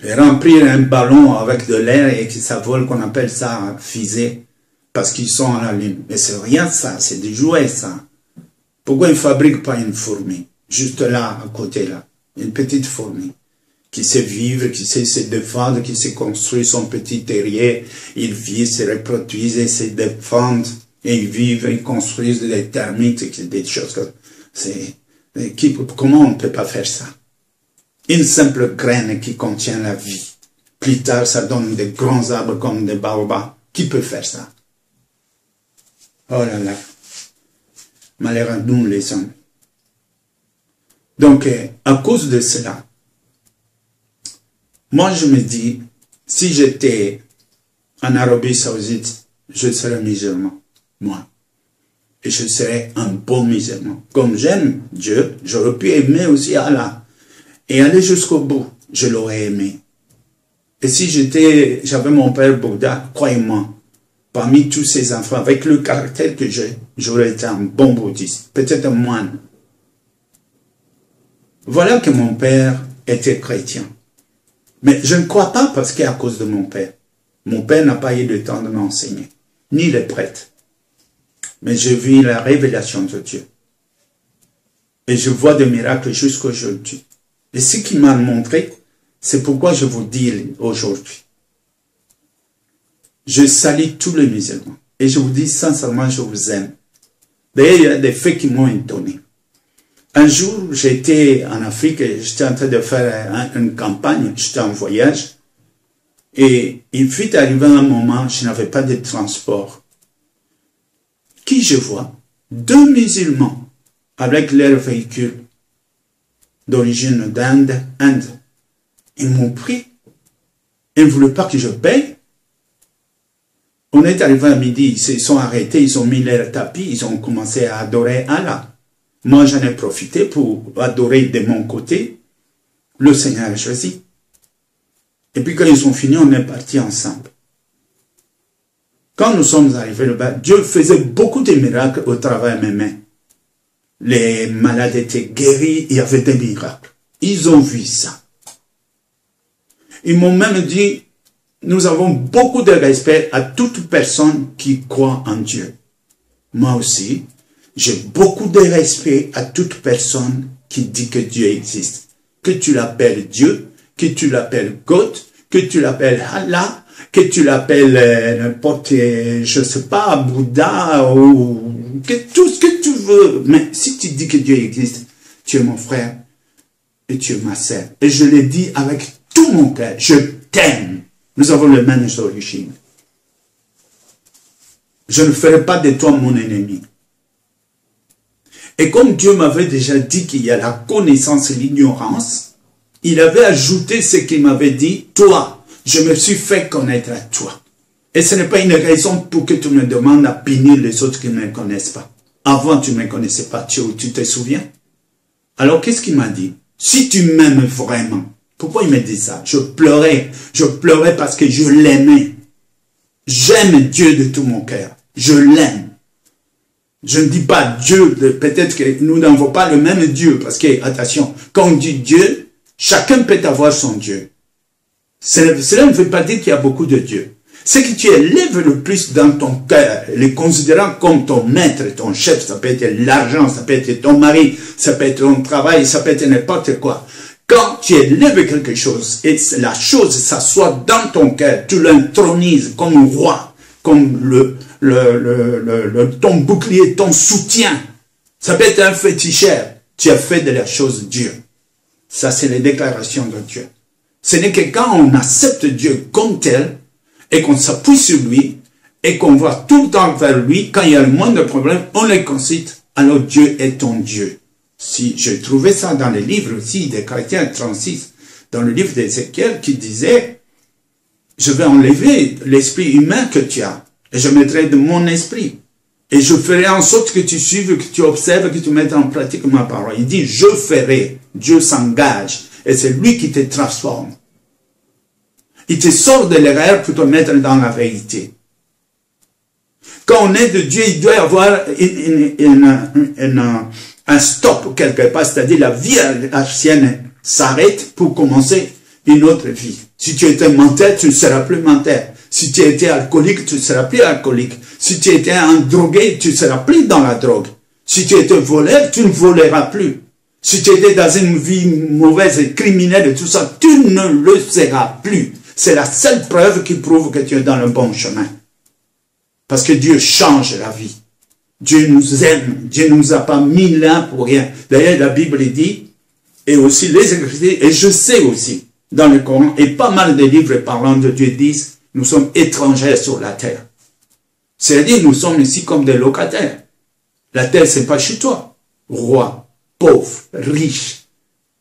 Speaker 1: Et remplir un ballon avec de l'air et que ça vole, qu'on appelle ça fusée, parce qu'ils sont à la lune. Mais c'est rien ça, c'est des jouets ça. Pourquoi ils ne fabriquent pas une fourmi? Juste là, à côté là. Une petite fourmi. Qui sait vivre, qui sait se défendre, qui sait construire son petit terrier. Ils vivent, se reproduisent et se défendent. Et ils vivent, ils construisent des termites, des choses comme ça. Comment on ne peut pas faire ça? Une simple graine qui contient la vie. Plus tard, ça donne des grands arbres comme des baobabs. Qui peut faire ça? Oh là là. Malheur à nous les hommes. Donc, à cause de cela, moi je me dis, si j'étais en Arabie Saoudite, je serais musulman, moi. Et je serais un bon musulman. Comme j'aime Dieu, j'aurais pu aimer aussi Allah. Et aller jusqu'au bout, je l'aurais aimé. Et si j'avais mon père Bouddha, croyez-moi, parmi tous ces enfants, avec le caractère que j'ai, j'aurais été un bon bouddhiste, peut-être un moine. Voilà que mon père était chrétien. Mais je ne crois pas parce qu'à cause de mon père. Mon père n'a pas eu le temps de m'enseigner, ni les prêtres. Mais j'ai vu la révélation de Dieu. Et je vois des miracles jusqu'à aujourd'hui. Et ce qu'il m'a montré, c'est pourquoi je vous dis aujourd'hui. Je salue tous les musulmans. Et je vous dis sincèrement, je vous aime. D'ailleurs, il y a des faits qui m'ont étonné. Un jour, j'étais en Afrique et j'étais en train de faire une campagne, j'étais en voyage. Et il fut arrivé un moment, je n'avais pas de transport. Qui je vois? 2 musulmans avec leur véhicule d'origine d'Inde. Ils m'ont pris. Ils ne voulaient pas que je paye. On est arrivé à midi, ils se sont arrêtés, ils ont mis leur tapis, ils ont commencé à adorer Allah. Moi, j'en ai profité pour adorer de mon côté. Le Seigneur a choisi. Et puis quand ils ont fini, on est partis ensemble. Quand nous sommes arrivés là-bas, Dieu faisait beaucoup de miracles au travers de mes mains. Les malades étaient guéris, il y avait des miracles. Ils ont vu ça. Ils m'ont même dit, nous avons beaucoup de respect à toute personne qui croit en Dieu. Moi aussi, j'ai beaucoup de respect à toute personne qui dit que Dieu existe. Que tu l'appelles Dieu, que tu l'appelles God, que tu l'appelles Allah, que tu l'appelles n'importe, je sais pas, Bouddha, ou que tout ce que tu veux. Mais si tu dis que Dieu existe, tu es mon frère et tu es ma sœur. Et je le dis avec tout mon cœur, je t'aime. Nous avons le même origine. Je ne ferai pas de toi mon ennemi. Et comme Dieu m'avait déjà dit qu'il y a la connaissance et l'ignorance, il avait ajouté ce qu'il m'avait dit, toi, je me suis fait connaître à toi. Et ce n'est pas une raison pour que tu me demandes à punir les autres qui ne me connaissent pas. Avant, tu ne me connaissais pas, tu te souviens? Alors, qu'est-ce qu'il m'a dit? Si tu m'aimes vraiment, pourquoi il me dit ça? Je pleurais parce que je l'aimais. J'aime Dieu de tout mon cœur. Je l'aime. Je ne dis pas Dieu, peut-être que nous n'avons pas le même Dieu, parce que, attention, quand on dit Dieu, chacun peut avoir son Dieu. Cela ne veut pas dire qu'il y a beaucoup de dieux. Ce que tu élèves le plus dans ton cœur, les considérant comme ton maître, ton chef, ça peut être l'argent, ça peut être ton mari, ça peut être ton travail, ça peut être n'importe quoi. Quand tu élèves quelque chose, et la chose s'assoit dans ton cœur, tu l'intronises comme roi, comme ton bouclier, ton soutien. Ça peut être un féticheur. Tu as fait de la chose Dieu. Ça, c'est les déclarations de Dieu. Ce n'est que quand on accepte Dieu comme tel, et qu'on s'appuie sur lui, et qu'on va tout le temps vers lui, quand il y a le moindre problème, on le concite, alors Dieu est ton Dieu. Si je trouvais ça dans les livres aussi des chrétiens 36, dans le livre d'Ézéchiel qui disait, je vais enlever l'esprit humain que tu as, et je mettrai de mon esprit, et je ferai en sorte que tu suives, que tu observes, que tu mettes en pratique ma parole. Il dit, je ferai, Dieu s'engage, et c'est lui qui te transforme. Il te sort de l'erreur pour te mettre dans la vérité. Quand on est de Dieu, il doit y avoir un stop quelque part, c'est-à-dire la vie ancienne s'arrête pour commencer une autre vie. Si tu étais menteur, tu ne seras plus menteur. Si tu étais alcoolique, tu ne seras plus alcoolique. Si tu étais un drogué, tu ne seras plus dans la drogue. Si tu étais voleur, tu ne voleras plus. Si tu étais dans une vie mauvaise et criminelle et tout ça, tu ne le seras plus. C'est la seule preuve qui prouve que tu es dans le bon chemin. Parce que Dieu change la vie. Dieu nous aime. Dieu ne nous a pas mis là pour rien. D'ailleurs, la Bible dit, et aussi les Écritures, et je sais aussi, dans le Coran, et pas mal de livres parlant de Dieu disent, nous sommes étrangers sur la terre. C'est-à-dire, nous sommes ici comme des locataires. La terre, c'est pas chez toi. Roi, pauvre, riche,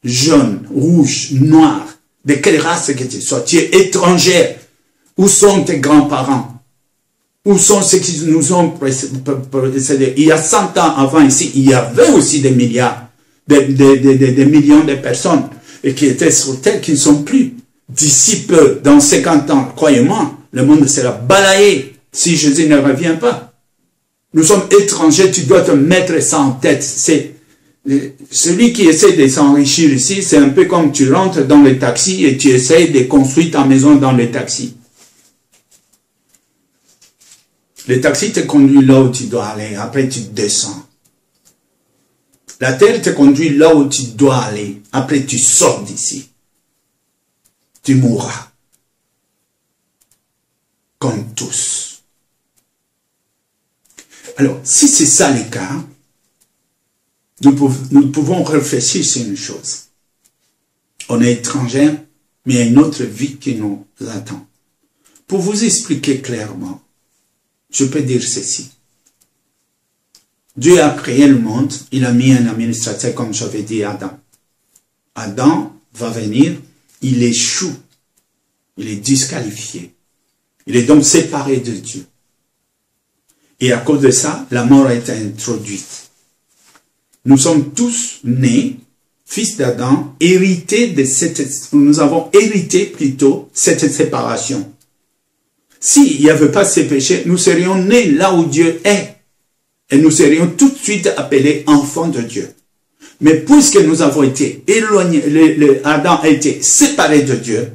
Speaker 1: jaune, rouge, noir, de quelle race que tu sois, tu es étranger. Où sont tes grands-parents? Où sont ceux qui nous ont précédés? Il y a 100 ans avant ici, il y avait aussi des milliards, des millions de personnes et qui étaient sur terre, qui ne sont plus. D'ici peu, dans 50 ans, croyez-moi, le monde sera balayé si Jésus ne revient pas. Nous sommes étrangers, tu dois te mettre ça en tête. C'est celui qui essaie de s'enrichir ici, c'est un peu comme tu rentres dans le taxi et tu essaies de construire ta maison dans le taxi. Le taxi te conduit là où tu dois aller, après tu descends. La terre te conduit là où tu dois aller, après tu sors d'ici. Tu mourras. Comme tous. Alors, si c'est ça le cas, nous pouvons réfléchir sur une chose. On est étrangers, mais il y a une autre vie qui nous attend. Pour vous expliquer clairement, je peux dire ceci. Dieu a créé le monde, il a mis un administrateur, comme j'avais dit, Adam. Adam va venir, il échoue, il est disqualifié. Il est donc séparé de Dieu. Et à cause de ça, la mort a été introduite. Nous sommes tous nés, fils d'Adam, hérités de nous avons hérité plutôt cette séparation. S'il n'y avait pas ces péchés, nous serions nés là où Dieu est. Et nous serions tout de suite appelés enfants de Dieu. Mais puisque nous avons été éloignés, Adam a été séparé de Dieu,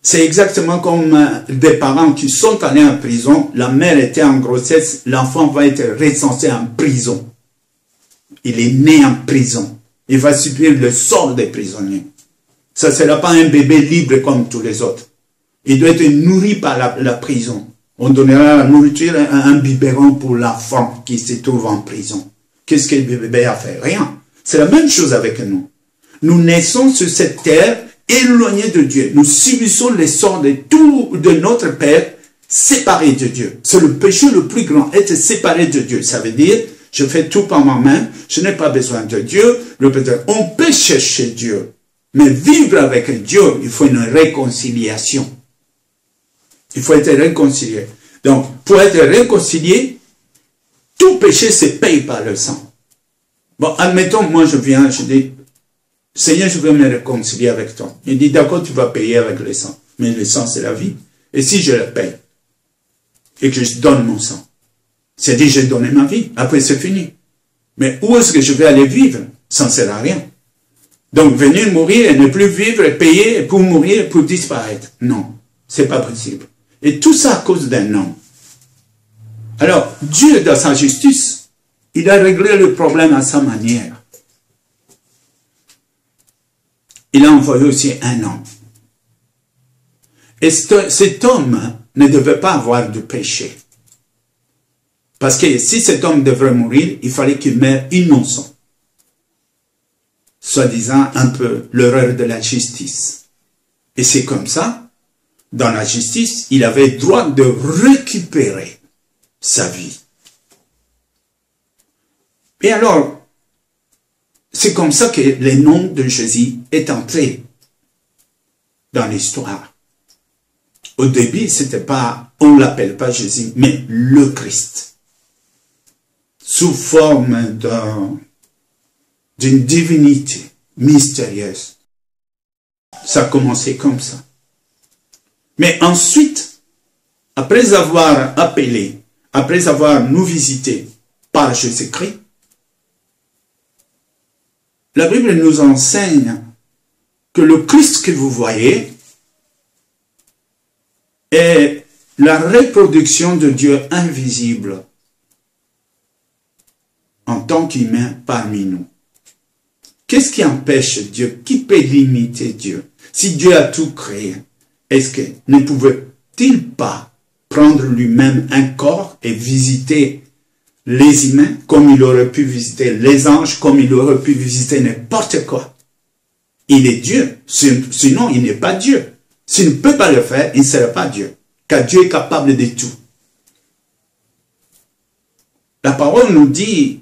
Speaker 1: c'est exactement comme des parents qui sont allés en prison, la mère était en grossesse, l'enfant va être recensé en prison. Il est né en prison. Il va subir le sort des prisonniers. Ça ne sera pas un bébé libre comme tous les autres. Il doit être nourri par la prison. On donnera la nourriture, un biberon pour l'enfant qui se trouve en prison. Qu'est-ce que le bébé a fait? Rien. C'est la même chose avec nous. Nous naissons sur cette terre éloignés de Dieu. Nous subissons les sorts de notre Père séparés de Dieu. C'est le péché le plus grand, être séparé de Dieu. Ça veut dire, je fais tout par moi-même, je n'ai pas besoin de Dieu. On peut chercher Dieu, mais vivre avec Dieu, il faut une réconciliation. Il faut être réconcilié. Donc, pour être réconcilié, tout péché se paye par le sang. Bon, admettons, moi je viens, je dis, Seigneur, je veux me réconcilier avec toi. Il dit, d'accord, tu vas payer avec le sang. Mais le sang, c'est la vie. Et si je le paye, et que je donne mon sang, c'est-à-dire, j'ai donné ma vie. Après, c'est fini. Mais où est-ce que je vais aller vivre? Ça ne sert à rien. Donc, venir mourir et ne plus vivre et payer pour mourir et pour disparaître. Non, c'est pas possible. Et tout ça à cause d'un homme. Alors, Dieu, dans sa justice, il a réglé le problème à sa manière. Il a envoyé aussi un homme. Et cet homme ne devait pas avoir de péché. Parce que si cet homme devrait mourir, il fallait qu'il meure innocent. Soi-disant un peu l'horreur de la justice. Et c'est comme ça, dans la justice, il avait droit de récupérer sa vie. Et alors, c'est comme ça que le nom de Jésus est entré dans l'histoire. Au début, c'était pas, on ne l'appelle pas Jésus, mais le Christ. Sous forme d'une divinité mystérieuse. Ça a commencé comme ça. Mais ensuite, après avoir appelé, après avoir nous visité par Jésus-Christ, la Bible nous enseigne que le Christ que vous voyez est la reproduction de Dieu invisible en tant qu'humain parmi nous. Qu'est-ce qui empêche Dieu? Qui peut limiter Dieu? Si Dieu a tout créé, est-ce que ne pouvait-il pas prendre lui-même un corps et visiter les humains comme il aurait pu visiter les anges, comme il aurait pu visiter n'importe quoi? Il est Dieu, sinon il n'est pas Dieu. S'il ne peut pas le faire, il ne sera pas Dieu, car Dieu est capable de tout. La parole nous dit,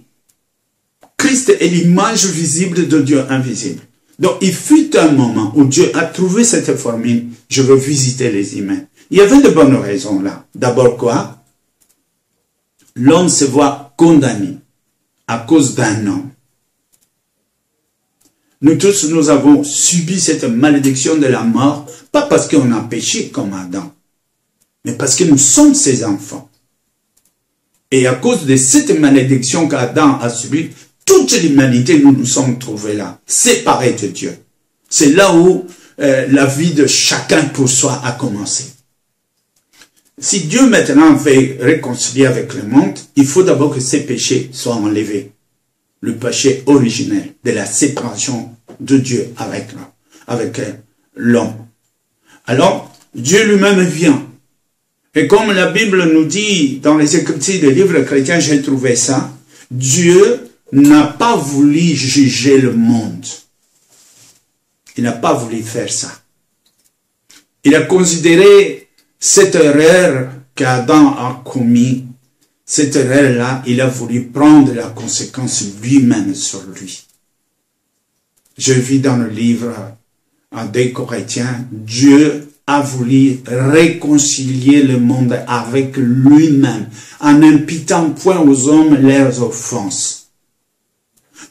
Speaker 1: Christ est l'image visible de Dieu invisible. Donc il fut un moment où Dieu a trouvé cette formule, je veux visiter les humains. Il y avait de bonnes raisons là. D'abord quoi? L'homme se voit condamné à cause d'un homme. Nous tous, nous avons subi cette malédiction de la mort, pas parce qu'on a péché comme Adam, mais parce que nous sommes ses enfants. Et à cause de cette malédiction qu'Adam a subie, toute l'humanité, nous nous sommes trouvés là, séparés de Dieu. C'est là où la vie de chacun pour soi a commencé. Si Dieu maintenant veut réconcilier avec le monde, il faut d'abord que ces péchés soient enlevés. Le péché originel de la séparation de Dieu avec l'homme. Alors, Dieu lui-même vient. Et comme la Bible nous dit dans les Écritures des livres chrétiens, j'ai trouvé ça, Dieu n'a pas voulu juger le monde. Il n'a pas voulu faire ça. Il a considéré cette erreur qu'Adam a commis. Cette erreur-là, il a voulu prendre la conséquence lui-même sur lui. Je vis dans le livre en 2 Corinthiens, Dieu a voulu réconcilier le monde avec lui-même, en imputant point aux hommes leurs offenses.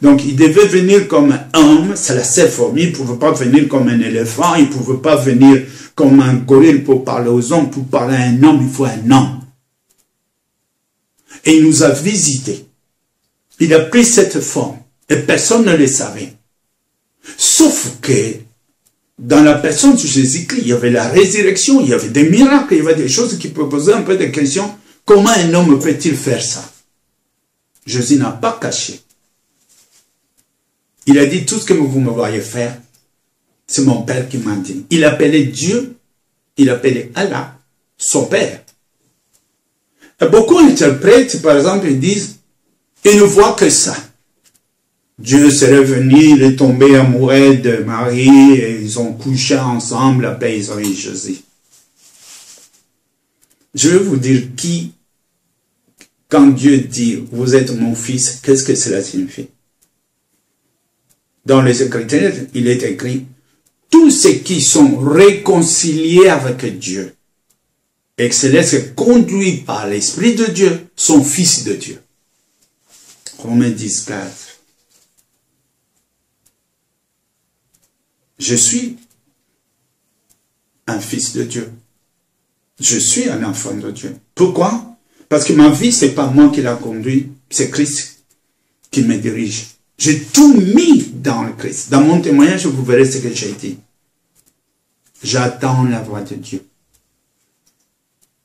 Speaker 1: Donc, il devait venir comme un homme, c'est la seule forme. Il ne pouvait pas venir comme un éléphant, il ne pouvait pas venir comme un gorille pour parler aux hommes. Pour parler à un homme, il faut un homme. Et il nous a visités. Il a pris cette forme. Et personne ne le savait. Sauf que, dans la personne de Jésus-Christ, il y avait la résurrection, il y avait des miracles, il y avait des choses qui posaient un peu de questions. Comment un homme peut-il faire ça? Jésus n'a pas caché. Il a dit, tout ce que vous me voyez faire, c'est mon Père qui m'a dit. Il appelait Dieu, il appelait Allah, son Père. Et beaucoup interprètent, par exemple, ils disent, ils ne voient que ça. Dieu serait venu, il est tombé amoureux de Marie, et ils ont couché ensemble, après ils ont eu Jésus. Je vais vous dire quand Dieu dit, vous êtes mon fils, qu'est-ce que cela signifie? Dans les Écritures, il est écrit, tous ceux qui sont réconciliés avec Dieu, et qui se laissent conduire par l'Esprit de Dieu, sont fils de Dieu. Romains 10, 4. Je suis un fils de Dieu. Je suis un enfant de Dieu. Pourquoi? Parce que ma vie, c'est pas moi qui l'a conduit, c'est Christ qui me dirige. J'ai tout mis dans le Christ. Dans mon témoignage, vous verrez ce que j'ai dit. J'attends la voix de Dieu.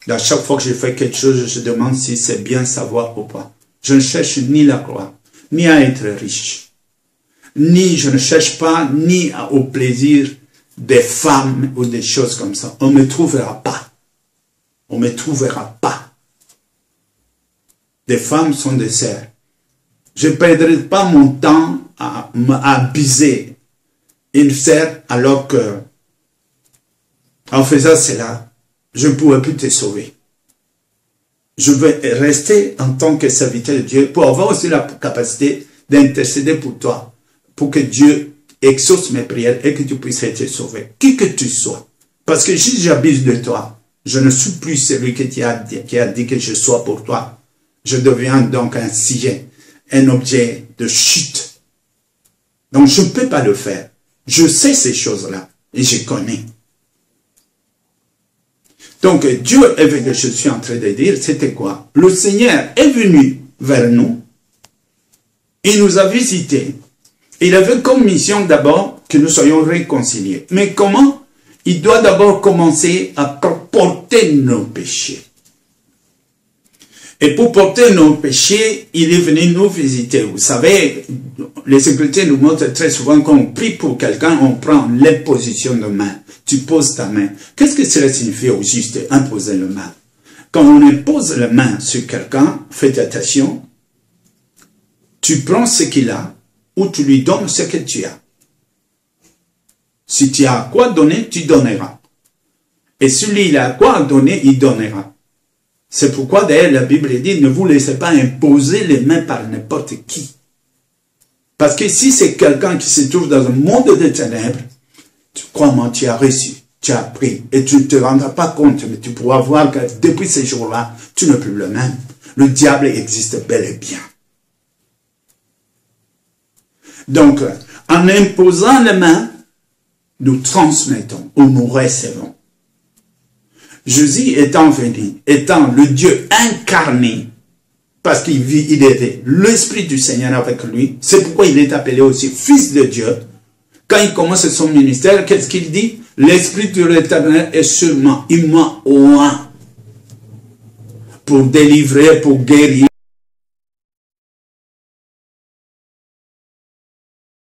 Speaker 1: À chaque fois que je fais quelque chose, je demande si c'est bien sa voix ou pas. Je ne cherche ni la gloire, ni à être riche. Ni je ne cherche pas, ni au plaisir des femmes ou des choses comme ça. On ne me trouvera pas. On ne me trouvera pas. Des femmes sont des sœurs. Je ne perdrai pas mon temps à abuser une sœur alors que, en faisant cela, je ne pourrai plus te sauver. Je veux rester en tant que serviteur de Dieu pour avoir aussi la capacité d'intercéder pour toi, pour que Dieu exauce mes prières et que tu puisses être sauvé, qui que tu sois. Parce que si j'abuse de toi, je ne suis plus celui qui a dit que je sois pour toi. Je deviens donc un sujet, un objet de chute. Donc je ne peux pas le faire. Je sais ces choses-là et je connais. Donc, Dieu est venu, je suis en train de dire, c'était quoi? Le Seigneur est venu vers nous. Il nous a visités. Il avait comme mission d'abord que nous soyons réconciliés. Mais comment? Il doit d'abord commencer à porter nos péchés. Et pour porter nos péchés, il est venu nous visiter. Vous savez, les Écritures nous montrent très souvent quand on prie pour quelqu'un, on prend l'imposition de main. Tu poses ta main. Qu'est-ce que cela signifie au juste, imposer la main? Quand on impose la main sur quelqu'un, faites attention, tu prends ce qu'il a ou tu lui donnes ce que tu as. Si tu as quoi donner, tu donneras. Et celui-là il a quoi donner, il donnera. C'est pourquoi d'ailleurs la Bible dit, ne vous laissez pas imposer les mains par n'importe qui. Parce que si c'est quelqu'un qui se trouve dans un monde de ténèbres, crois-moi, tu as reçu, tu as pris, et tu ne te rendras pas compte, mais tu pourras voir que depuis ces jours-là, tu n'es plus le même. Le diable existe bel et bien. Donc, en imposant les mains, nous transmettons ou nous recevons. Jésus étant venu, étant le Dieu incarné, parce qu'il était l'Esprit du Seigneur avec lui, c'est pourquoi il est appelé aussi Fils de Dieu. Quand il commence son ministère, qu'est-ce qu'il dit? L'Esprit de l'Éternel est sur moi, il m'a oint pour délivrer, pour guérir,